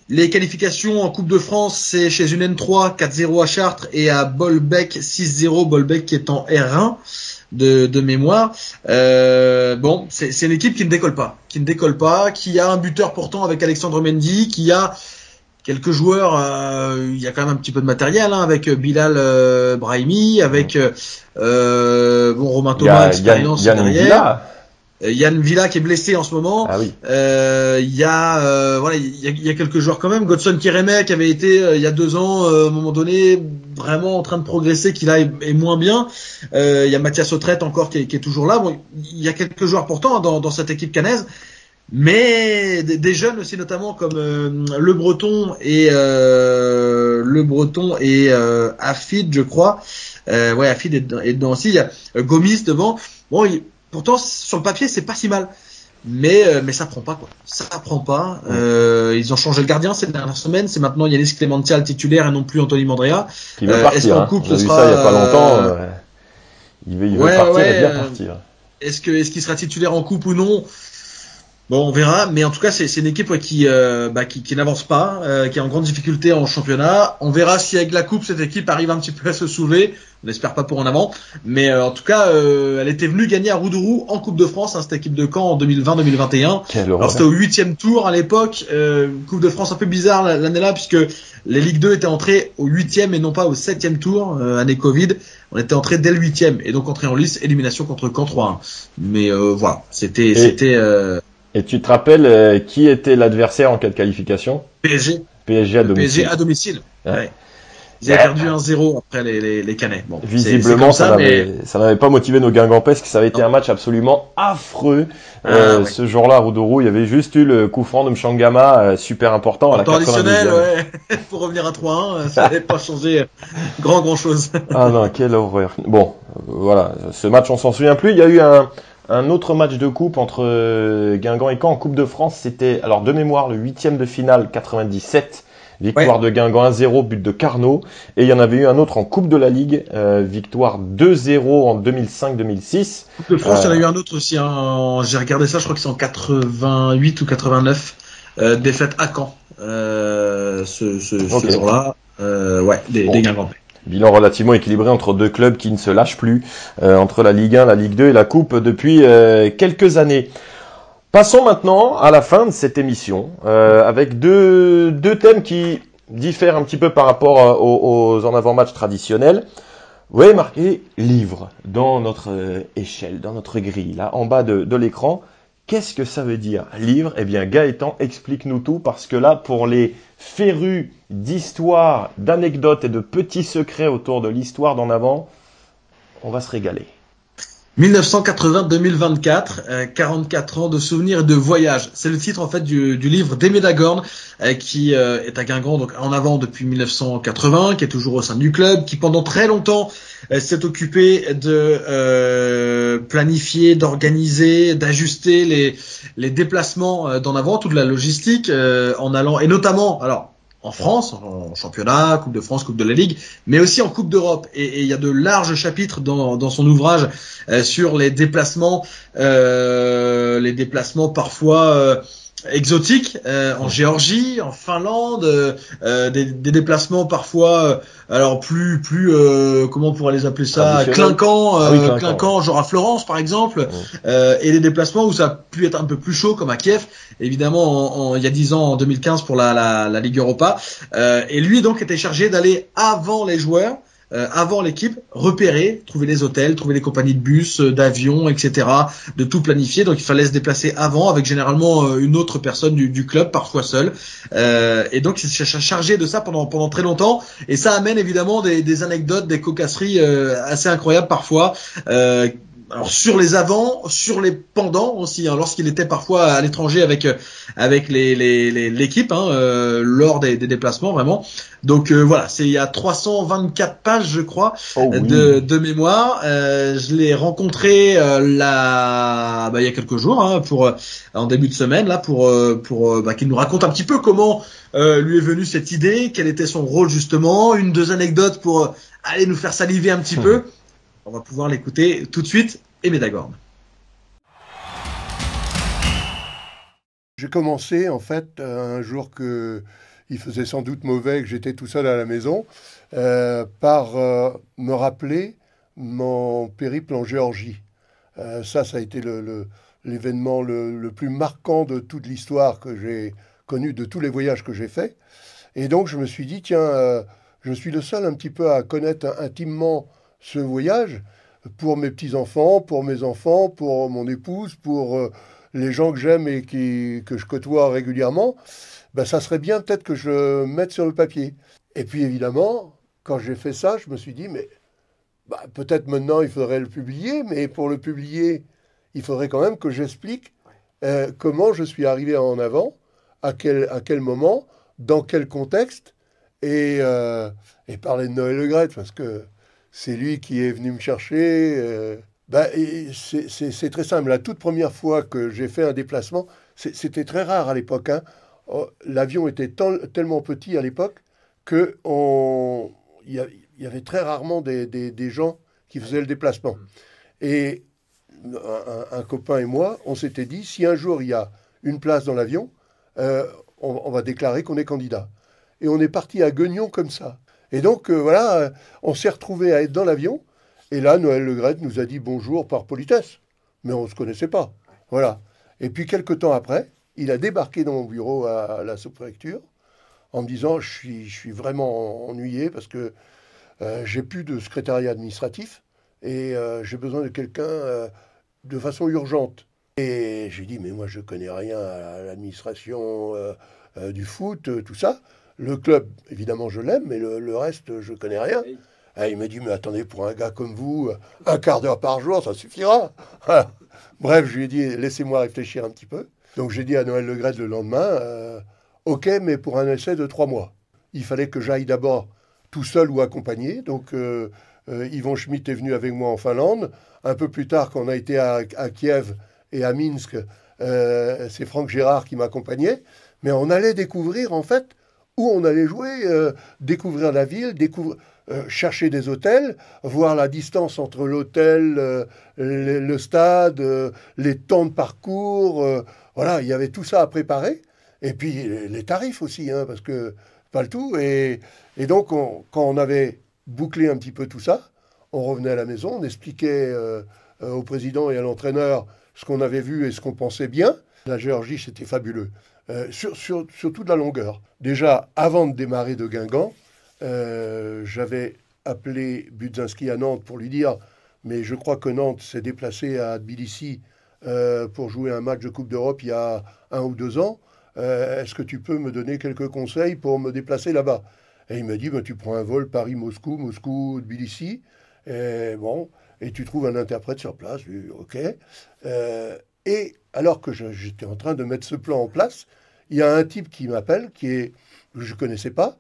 Les qualifications en Coupe de France, c'est chez une N3, 4-0 à Chartres et à Bolbec, 6-0. Bolbec qui est en R1 de mémoire. Bon, c'est une équipe qui ne décolle pas, qui a un buteur pourtant avec Alexandre Mendy, qui a quelques joueurs, il y a quand même un petit peu de matériel, hein, avec Bilal Brahimi, avec Romain Thomas, expérience derrière. Yann Villa qui est blessé en ce moment. Ah oui. Il y a quelques joueurs quand même. Godson Kérémet qui avait été il y a 2 ans à un moment donné vraiment en train de progresser, qui là est moins bien. Il y a Mathias Autrette encore qui est toujours là. Bon, il y a quelques joueurs pourtant dans cette équipe cannaise. Mais des jeunes aussi, notamment comme Le Breton et Afid, je crois. Afid est dedans aussi. Il y a Gomis devant. Bon, pourtant sur le papier c'est pas si mal, mais ça prend pas quoi. Ça prend pas. Ils ont changé le gardien ces dernières semaines. C'est maintenant Yanis Clémentia le titulaire et non plus Anthony Mandrea. Qui veut partir. Est-ce qu'en coupe ce sera? Ça il y a pas longtemps. Il veut partir et bien partir. Est-ce qu'il sera titulaire en coupe ou non? Bon, on verra, mais en tout cas, c'est une équipe qui n'avance pas, qui est en grande difficulté en championnat. On verra si avec la coupe cette équipe arrive un petit peu à se soulever. On n'espère pas pour en avant, mais en tout cas, elle était venue gagner à Roudourou en Coupe de France, hein, cette équipe de Caen en 2020-2021. Alors c'était au 8e tour à l'époque, Coupe de France un peu bizarre l'année-là puisque les Ligue 2 étaient entrés au 8e et non pas au 7e tour, année Covid. On était entré dès le 8e et donc entré en lice, élimination contre Caen 3-1. Mais voilà, c'était. Et tu te rappelles qui était l'adversaire en cas de qualification? PSG. PSG à domicile. PSG à domicile. Ouais. Ils avaient perdu 1-0 après les Canets. Bon, visiblement, ça n'avait pas motivé nos Guingampesques. Ça avait été un match absolument affreux. Ce jour-là, à Roudourou, il y avait juste eu le coup franc de Mchangama, super important à la 92e. Traditionnel, pour revenir à 3-1, ça n'avait pas changé grand chose. Ah non, quelle horreur. Bon, voilà. Ce match, on s'en souvient plus. Il y a eu un autre match de coupe entre Guingamp et Caen en Coupe de France. C'était, alors de mémoire, le 8e de finale 97. Victoire de Guingamp 1-0, but de Carnot. Et il y en avait eu un autre en Coupe de la Ligue, victoire 2-0 en 2005-2006. Coupe de France, il y en a eu un autre aussi. Hein, j'ai regardé ça, je crois que c'est en 88 ou 89. Défaite à Caen ce jour-là. Des Guingampais. Bilan relativement équilibré entre 2 clubs qui ne se lâchent plus, entre la Ligue 1, la Ligue 2 et la Coupe depuis quelques années. Passons maintenant à la fin de cette émission, avec deux thèmes qui diffèrent un petit peu par rapport aux en avant-match traditionnels. Vous voyez marqué livre dans notre échelle, dans notre grille, là en bas de l'écran. Qu'est-ce que ça veut dire, livre? Eh bien, Gaëtan, explique-nous tout, parce que là, pour les férus d'histoire, d'anecdotes et de petits secrets autour de l'histoire d'en avant, on va se régaler. 1980-2024, 44 ans de souvenirs et de voyages. C'est le titre en fait du livre d'Aimé Dagorn, qui est à Guingamp, donc en avant depuis 1980, qui est toujours au sein du club, qui pendant très longtemps s'est occupé de planifier, d'organiser, d'ajuster les déplacements d'en avant, toute la logistique en allant, et notamment, alors en France, en championnat, Coupe de France, Coupe de la Ligue, mais aussi en Coupe d'Europe. Et il y a de larges chapitres dans son ouvrage sur les déplacements parfois exotiques, en Géorgie, en Finlande, des déplacements parfois alors plus comment on pourrait les appeler ça, clinquant, genre à Florence par exemple, et des déplacements où ça a pu être un peu plus chaud comme à Kiev, évidemment il y a 10 ans, en 2015 pour la Ligue Europa, et lui donc était chargé d'aller avant les joueurs, avant l'équipe, repérer, trouver les hôtels, trouver les compagnies de bus, d'avions, etc., de tout planifier. Donc il fallait se déplacer avant avec généralement une autre personne du club, parfois seul. Et donc il s'est chargé de ça pendant très longtemps. Et ça amène évidemment des anecdotes, des cocasseries assez incroyables parfois. Alors sur les avants, sur les pendants aussi, hein, lorsqu'il était parfois à l'étranger avec l'équipe, lors des déplacements vraiment. Donc voilà, il y a 324 pages je crois de mémoire. Je l'ai rencontré il y a quelques jours, en début de semaine là pour qu'il nous raconte un petit peu comment lui est venue cette idée, quel était son rôle justement, deux anecdotes pour aller nous faire saliver un petit peu. On va pouvoir l'écouter tout de suite. Et Médagorn. J'ai commencé en fait un jour il faisait sans doute mauvais, que j'étais tout seul à la maison, par me rappeler mon périple en Géorgie. Ça a été l'événement le plus marquant de toute l'histoire que j'ai connue, de tous les voyages que j'ai faits. Et donc je me suis dit, tiens, je suis le seul un petit peu à connaître intimement ce voyage, pour mes petits-enfants, pour mes enfants, pour mon épouse, pour les gens que j'aime et que je côtoie régulièrement, ça serait bien peut-être que je mette sur le papier. Et puis évidemment, quand j'ai fait ça, je me suis dit, mais peut-être maintenant il faudrait le publier, mais pour le publier, il faudrait quand même que j'explique comment je suis arrivé en avant, à quel moment, dans quel contexte, et parler de Noël Le Graët, parce que c'est lui qui est venu me chercher. C'est très simple. La toute première fois que j'ai fait un déplacement, c'était très rare à l'époque. L'avion était tellement petit à l'époque qu'il y avait très rarement des gens qui faisaient le déplacement. Et un copain et moi, on s'était dit, si un jour il y a une place dans l'avion, on va déclarer qu'on est candidat. Et on est parti à Guignon comme ça. Et donc, on s'est retrouvés à être dans l'avion. Et là, Noël Le Graët nous a dit bonjour par politesse. Mais on ne se connaissait pas. Voilà. Et puis, quelques temps après, il a débarqué dans mon bureau à la sous-préfecture en me disant, je suis vraiment ennuyé parce que j'ai plus de secrétariat administratif et j'ai besoin de quelqu'un de façon urgente. Et j'ai dit, mais moi, je ne connais rien à l'administration du foot, tout ça. Le club, évidemment, je l'aime, mais le reste, je ne connais rien. Et il m'a dit, mais attendez, pour un gars comme vous, un quart d'heure par jour, ça suffira. Voilà. Bref, je lui ai dit, laissez-moi réfléchir un petit peu. Donc j'ai dit à Noël Le Graët le lendemain, ok, mais pour un essai de 3 mois. Il fallait que j'aille d'abord tout seul ou accompagné. Donc Yvon Schmitt est venu avec moi en Finlande. Un peu plus tard, quand on a été à Kiev et à Minsk, c'est Franck Gérard qui m'accompagnait. Mais on allait découvrir, en fait, où on allait jouer, découvrir la ville, chercher des hôtels, voir la distance entre l'hôtel, le stade, les temps de parcours. Voilà, il y avait tout ça à préparer. Et puis les tarifs aussi, parce que pas le tout. Et donc, quand on avait bouclé un petit peu tout ça, on revenait à la maison, on expliquait au président et à l'entraîneur ce qu'on avait vu et ce qu'on pensait bien. La Géorgie, c'était fabuleux. Sur toute la longueur. Déjà, avant de démarrer de Guingamp, j'avais appelé Budzinski à Nantes pour lui dire « Mais je crois que Nantes s'est déplacé à Tbilissi pour jouer un match de Coupe d'Europe il y a 1 ou 2 ans. Est-ce que tu peux me donner quelques conseils pour me déplacer là-bas ?» Et il m'a dit « Tu prends un vol Paris-Moscou, Moscou-Tbilissi, et tu trouves un interprète sur place. » Ok. Et alors que j'étais en train de mettre ce plan en place, il y a un type qui m'appelle, que je ne connaissais pas,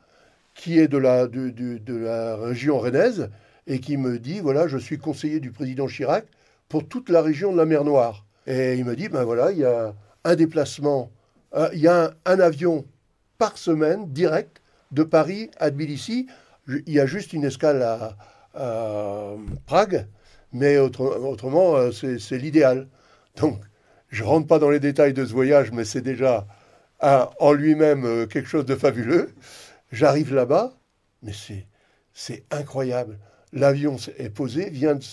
qui est de la région rennaise, et qui me dit, voilà, je suis conseiller du président Chirac pour toute la région de la mer Noire. Et il me dit, ben voilà, il y a un déplacement, il y a un avion par semaine, direct, de Paris à Tbilissi. Il y a juste une escale à Prague, mais autrement, c'est l'idéal. Donc, Je rentre pas dans les détails de ce voyage, mais c'est déjà en lui-même quelque chose de fabuleux. J'arrive là-bas, mais c'est incroyable. L'avion est posé, vient de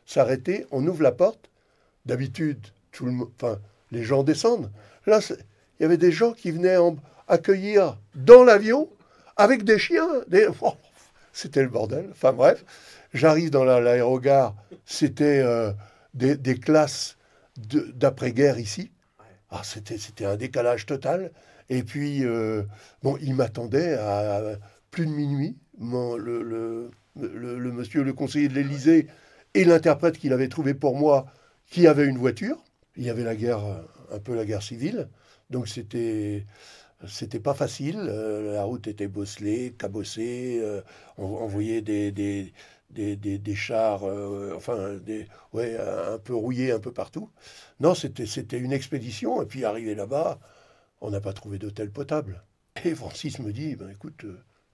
s'arrêter, on ouvre la porte. D'habitude, enfin, les gens descendent. Là, il y avait des gens qui venaient accueillir dans l'avion avec des chiens. Oh, c'était le bordel. Enfin bref, j'arrive dans l'aérogare. C'était des classes d'après-guerre ici. Ah, c'était un décalage total. Et puis, bon, il m'attendait à plus de minuit. Le monsieur, le conseiller de l'Élysée et l'interprète qu'il avait trouvé pour moi, qui avait une voiture. Il y avait la guerre, un peu la guerre civile. Donc c'était pas facile. La route était bosselée, cabossée. On voyait des chars, ouais, un peu rouillés un peu partout. Non, c'était une expédition. Et puis arrivé là-bas, on n'a pas trouvé d'hôtel potable. Et Francis me dit, ben, écoute,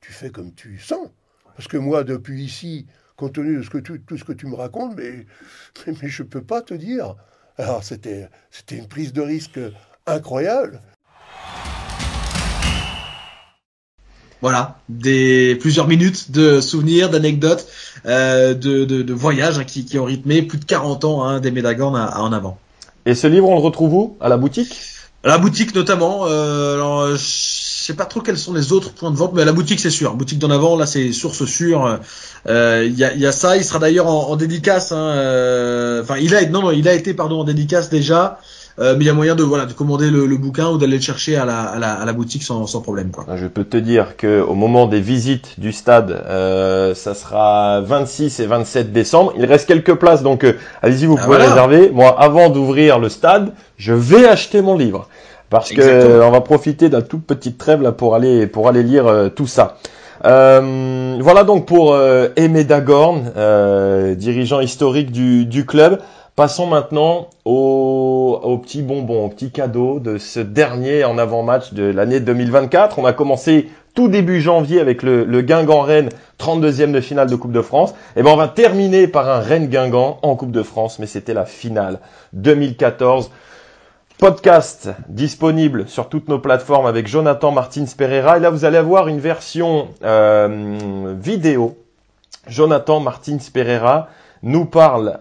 tu fais comme tu sens. Parce que moi, depuis ici, compte tenu de tout ce que tu me racontes, mais je ne peux pas te dire. Alors c'était une prise de risque incroyable. Voilà, plusieurs minutes de souvenirs, d'anecdotes, de voyages qui ont rythmé plus de 40 ans d'Aimé Dagorn à En Avant. Et ce livre, on le retrouve où? À la boutique? À la boutique notamment. Alors, je sais pas trop quels sont les autres points de vente, mais à la boutique c'est sûr. Boutique d'En Avant, là c'est source sûre. Il y a ça. Il sera d'ailleurs en dédicace. Enfin, il a été en dédicace déjà. Mais il y a moyen de commander le bouquin ou d'aller le chercher à la boutique sans problème, quoi. Je peux te dire que au moment des visites du stade, ça sera 26 et 27 décembre. Il reste quelques places, donc allez-y, vous pouvez réserver. Moi, avant d'ouvrir le stade, je vais acheter mon livre parce que on va profiter d'un toute petite trêve là pour aller lire tout ça. Voilà donc pour Aimé Dagorn, dirigeant historique du club. Passons maintenant au petit bonbon, au petit cadeau de ce dernier en avant-match de l'année 2024. On a commencé tout début janvier avec le Guingamp-Rennes, 32e de finale de Coupe de France. Et ben on va terminer par un Rennes-Guingamp en Coupe de France, mais c'était la finale 2014. Podcast disponible sur toutes nos plateformes avec Jonathan Martins Pereira. Et là, vous allez avoir une version vidéo. Jonathan Martins Pereira nous parle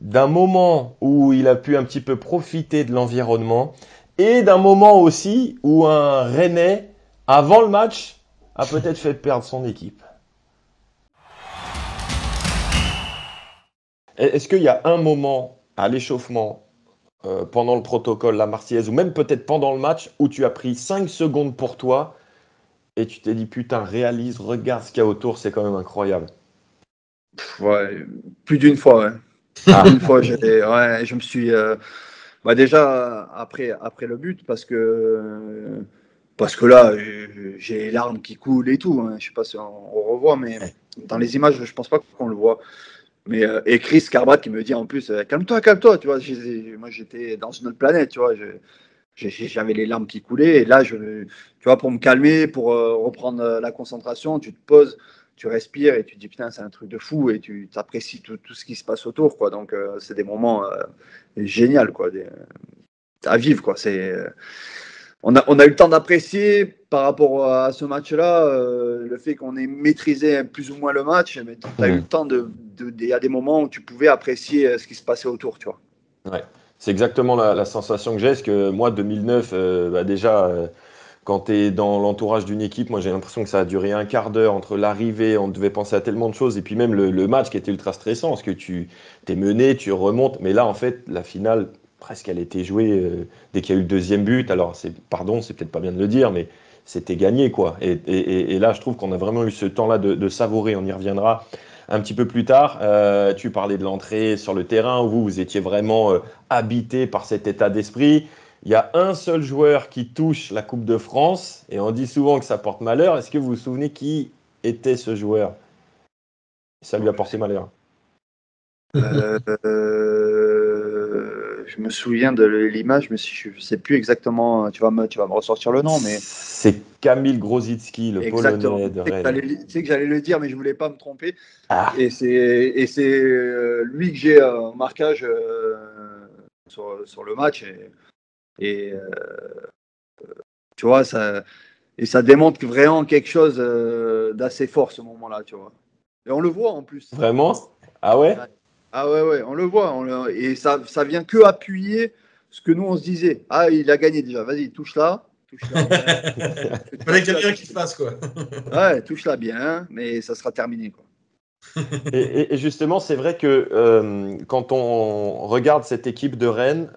d'un moment où il a pu un petit peu profiter de l'environnement et d'un moment aussi où un Rennais, avant le match, a peut-être fait perdre son équipe. Est-ce qu'il y a un moment à l'échauffement, pendant le protocole, la Marseillaise, ou même peut-être pendant le match, où tu as pris 5 secondes pour toi et tu t'es dit, putain, réalise, regarde ce qu'il y a autour, c'est quand même incroyable. Ouais, plus d'une fois, ouais. Une fois, je me suis déjà après le but parce que là j'ai les larmes qui coulent et tout. Je sais pas si on revoit, mais dans les images, je pense pas qu'on le voit. Mais et Chris Carbrat qui me dit en plus, calme-toi, tu vois. Moi, j'étais dans une autre planète, tu vois. J'avais les larmes qui coulaient et là, tu vois, pour me calmer, pour reprendre la concentration, tu te poses. Tu respires et tu te dis putain, c'est un truc de fou et tu apprécies tout ce qui se passe autour, quoi. Donc c'est des moments géniaux, quoi, à vivre, quoi. On a eu le temps d'apprécier par rapport à ce match-là le fait qu'on ait maîtrisé plus ou moins le match, mais tu as eu le temps il y a des moments où tu pouvais apprécier ce qui se passait autour, tu vois. Ouais, c'est exactement la sensation que j'ai, parce que moi 2009 déjà quand tu es dans l'entourage d'une équipe, moi j'ai l'impression que ça a duré un quart d'heure entre l'arrivée, on devait penser à tellement de choses, et puis même le match qui était ultra stressant, parce que tu t'es mené, tu remontes, mais là en fait la finale, presque elle était jouée dès qu'il y a eu le deuxième but, alors c'est peut-être pas bien de le dire, mais c'était gagné, quoi. Et là je trouve qu'on a vraiment eu ce temps-là de savourer, on y reviendra un petit peu plus tard. Tu parlais de l'entrée sur le terrain, où vous étiez vraiment habité par cet état d'esprit. Il y a un seul joueur qui touche la Coupe de France, et on dit souvent que ça porte malheur. Est-ce que vous vous souvenez qui était ce joueur? Ça lui a porté malheur. Je me souviens de l'image, mais je ne sais plus exactement. Tu vas me ressortir le nom, mais c'est Kamil Grosicki, le Polonais de Rennes. Tu sais que j'allais le dire, mais je voulais pas me tromper. Et c'est lui que j'ai en marquage sur le match. Et tu vois, ça démontre vraiment quelque chose d'assez fort ce moment-là, tu vois. Et on le voit en plus. Vraiment? Ah ouais? Ah ouais, on le voit. Et ça vient que appuyer ce que nous on se disait. Ah, il a gagné déjà, vas-y, touche-la. Touche-la bien. Fallait qu'il y ait quelqu'un qui le fasse, quoi. Ouais, touche-la bien, mais ça sera terminé, quoi. Et justement, c'est vrai que quand on regarde cette équipe de Rennes,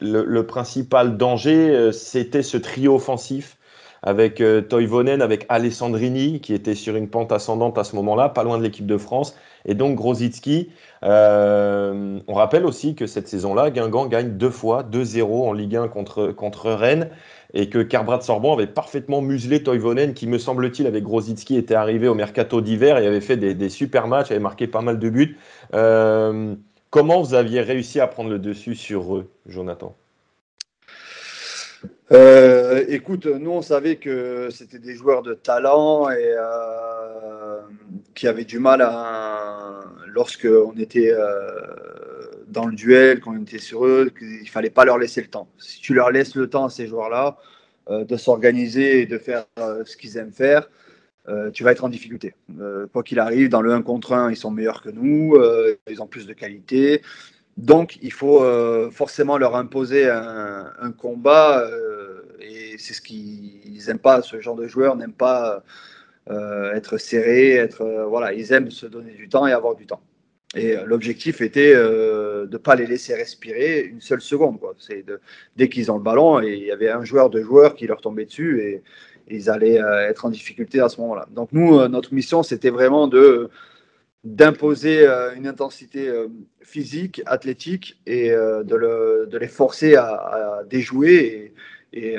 le principal danger, c'était ce trio offensif avec Toivonen, avec Alessandrini, qui était sur une pente ascendante à ce moment-là, pas loin de l'équipe de France, et donc Grosicki. On rappelle aussi que cette saison-là, Guingamp gagne 2 fois, 2-0 en Ligue 1 contre Rennes, et que Karbrat Sorbonne avait parfaitement muselé Toivonen, qui, me semble-t-il, avec Grosicki, était arrivé au mercato d'hiver et avait fait des super matchs, avait marqué pas mal de buts. Comment vous aviez réussi à prendre le dessus sur eux, Jonathan? Écoute, nous on savait que c'était des joueurs de talent et qui avaient du mal lorsque on était dans le duel, quand on était sur eux, qu'il fallait pas leur laisser le temps. Si tu leur laisses le temps à ces joueurs-là de s'organiser et de faire ce qu'ils aiment faire, tu vas être en difficulté. Quoi qu'il arrive, dans le 1 contre 1, ils sont meilleurs que nous, ils ont plus de qualité. Donc, il faut forcément leur imposer un combat et c'est ce qu'ils n'aiment pas. Ce genre de joueurs n'aiment pas être serrés, voilà, ils aiment se donner du temps et avoir du temps. Et l'objectif était de ne pas les laisser respirer une seule seconde, quoi. Dès qu'ils ont le ballon, et il y avait un joueur, 2 joueurs qui leur tombaient dessus et ils allaient être en difficulté à ce moment-là. Donc nous, notre mission, c'était vraiment d'imposer une intensité physique, athlétique et de les forcer à déjouer et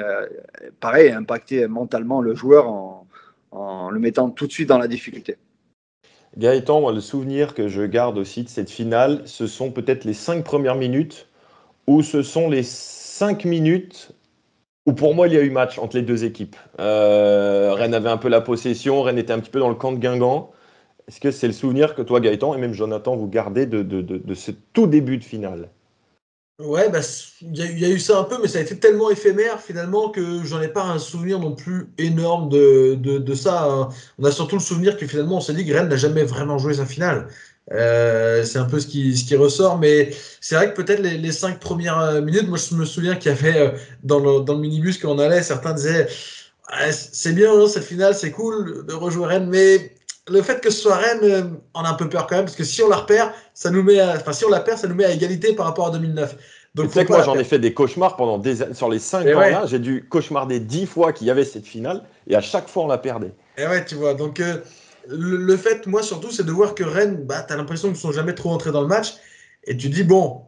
pareil, impacter mentalement le joueur en le mettant tout de suite dans la difficulté. Gaëtan, moi, le souvenir que je garde aussi de cette finale, ce sont peut-être les 5 premières minutes, ou ce sont les 5 minutes où pour moi il y a eu match entre les deux équipes. Rennes avait un peu la possession, Rennes était un petit peu dans le camp de Guingamp. Est-ce que c'est le souvenir que toi, Gaëtan, et même Jonathan, vous gardez de ce tout début de finale? Ouais, bah, il y a eu ça un peu, mais ça a été tellement éphémère finalement que j'en ai pas un souvenir non plus énorme de ça, hein. On a surtout le souvenir que finalement on s'est dit que Rennes n'a jamais vraiment joué sa finale. C'est un peu ce qui ressort, mais c'est vrai que peut-être les 5 premières minutes, moi je me souviens qu'il y avait dans le minibus quand on allait, certains disaient ah, c'est bien hein, cette finale, c'est cool de rejouer Rennes, mais le fait que ce soit Rennes, on a un peu peur quand même, parce que si on la repère, si on la perd, ça nous met à égalité par rapport à 2009. Tu Donc faut sais que pas moi la j'en ai perdre. fait des cauchemars sur les 5 Et ans ouais, là, j'ai dû cauchemarder 10 fois qu'il y avait cette finale, et à chaque fois on la perdait. et ouais, tu vois. Donc le fait, moi surtout, c'est de voir que Rennes, bah, t'as l'impression qu'ils sont jamais trop entrés dans le match, et tu dis bon,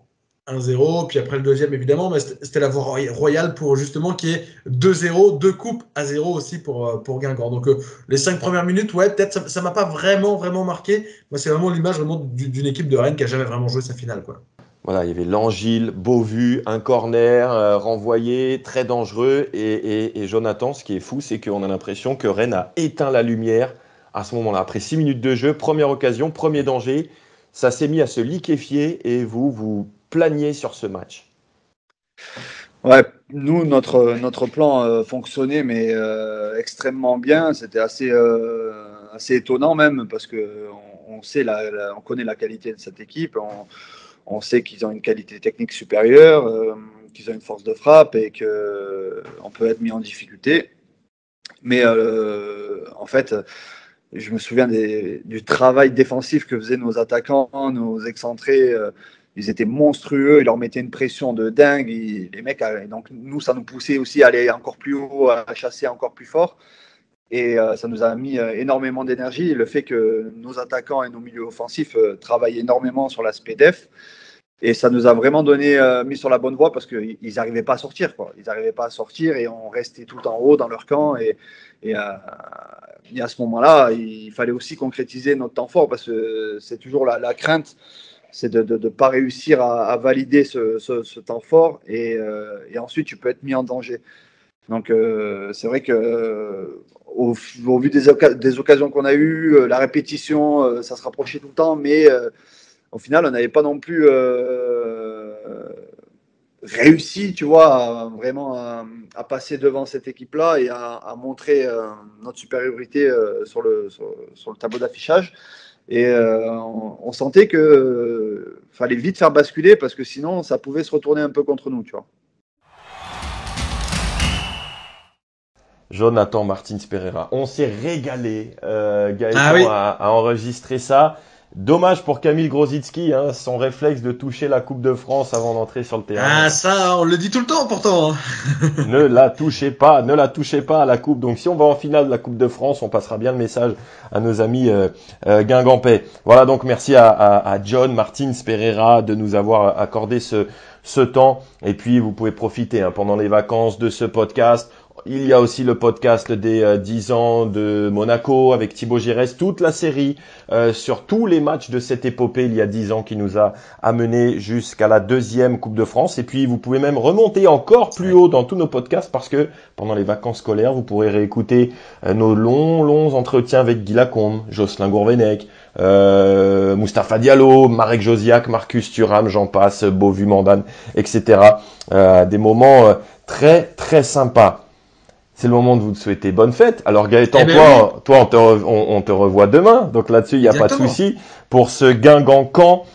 1-0, puis après le deuxième évidemment, mais c'était la voie royale pour justement qu'il y ait 2-0, 2 coupes à 0 aussi pour Guingamp. Donc les 5 premières minutes, ouais, peut-être ça m'a pas vraiment marqué. Moi, c'est vraiment l'image vraiment d'une équipe de Rennes qui a jamais vraiment joué sa finale, quoi. Voilà, il y avait Langille, Beauvu, un corner renvoyé, très dangereux. Et Jonathan, ce qui est fou, c'est qu'on a l'impression que Rennes a éteint la lumière à ce moment-là. Après 6 minutes de jeu, première occasion, premier danger, ça s'est mis à se liquéfier et vous planiez sur ce match. Ouais, nous, notre plan fonctionnait, mais extrêmement bien. C'était assez étonnant même, parce que on connaît la qualité de cette équipe. On sait qu'ils ont une qualité technique supérieure, qu'ils ont une force de frappe et qu'on peut être mis en difficulté. Mais en fait, je me souviens du travail défensif que faisaient nos attaquants, nos excentrés. Ils étaient monstrueux, ils leur mettaient une pression de dingue. Les mecs, donc nous, ça nous poussait aussi à aller encore plus haut, à chasser encore plus fort. Et ça nous a mis énormément d'énergie. Le fait que nos attaquants et nos milieux offensifs travaillent énormément sur l'aspect def. Et ça nous a vraiment mis sur la bonne voie parce qu'ils n'arrivaient pas à sortir, quoi. Ils n'arrivaient pas à sortir et on restait tout en haut dans leur camp. Et à ce moment-là, il fallait aussi concrétiser notre temps fort parce que c'est toujours la crainte, c'est de ne pas réussir à valider ce temps fort et ensuite tu peux être mis en danger. Donc c'est vrai que au vu des occasions qu'on a eues, la répétition, ça se rapprochait tout le temps, mais au final, on n'avait pas non plus réussi, tu vois, vraiment à passer devant cette équipe-là et à montrer notre supériorité sur le tableau d'affichage. Et on sentait que fallait vite faire basculer parce que sinon ça pouvait se retourner un peu contre nous, tu vois. Jonathan Martins Pereira. On s'est régalé. Gaëtan a enregistré ça. Dommage pour Kamil Grosicki, hein, son réflexe de toucher la Coupe de France avant d'entrer sur le terrain. Ah, ça, on le dit tout le temps pourtant. Hein. Ne la touchez pas à la Coupe. Donc si on va en finale de la Coupe de France, on passera bien le message à nos amis guingampais. Voilà, donc merci à John Martins Pereira de nous avoir accordé ce temps. Et puis vous pouvez profiter pendant les vacances de ce podcast. Il y a aussi le podcast des 10 ans de Monaco avec Thibaut Giresse, toute la série sur tous les matchs de cette épopée il y a 10 ans qui nous a amené jusqu'à la 2e Coupe de France. Et puis vous pouvez même remonter encore plus haut dans tous nos podcasts parce que pendant les vacances scolaires, vous pourrez réécouter nos longs entretiens avec Guy Lacombe, Jocelyn Gourvenec, Mustapha Diallo, Marek Josiak, Marcus Thuram, j'en passe, Beauvu Mandane, etc. Des moments très très sympas. C'est le moment de vous souhaiter bonne fête. Alors Gaëtan, toi, on te revoit demain. Donc là-dessus, il n'y a pas de souci. Pour ce Guingamp-Caen,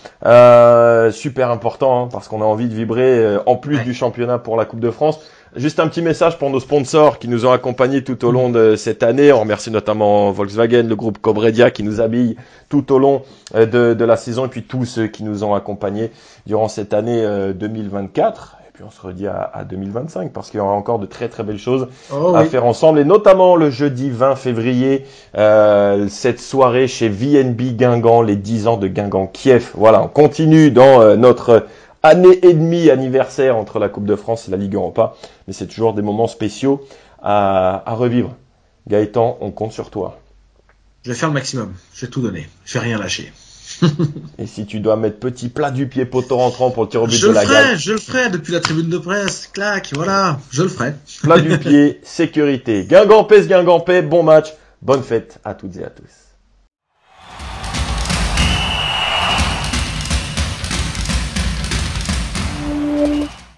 super important parce qu'on a envie de vibrer en plus du championnat pour la Coupe de France. Juste un petit message pour nos sponsors qui nous ont accompagnés tout au long de cette année. On remercie notamment Volkswagen, le groupe Cobredia qui nous habille tout au long de la saison et puis tous ceux qui nous ont accompagnés durant cette année 2024. Puis on se redit à 2025 parce qu'il y aura encore de très très belles choses à faire ensemble et notamment le jeudi 20 février cette soirée chez VNB Guingamp, les 10 ans de Guingamp Kiev. Voilà, on continue dans notre année et demie anniversaire entre la Coupe de France et la Ligue Europa, mais c'est toujours des moments spéciaux à revivre. Gaëtan, on compte sur toi. Je vais faire le maximum, je vais tout donner, je vais rien lâcher. Et si tu dois mettre petit plat du pied poteau rentrant pour le tir au but de la gagne. Je le ferai depuis la tribune de presse, clac, voilà, je le ferai. Plat du pied, sécurité. Guingampais, bon match, bonne fête à toutes et à tous.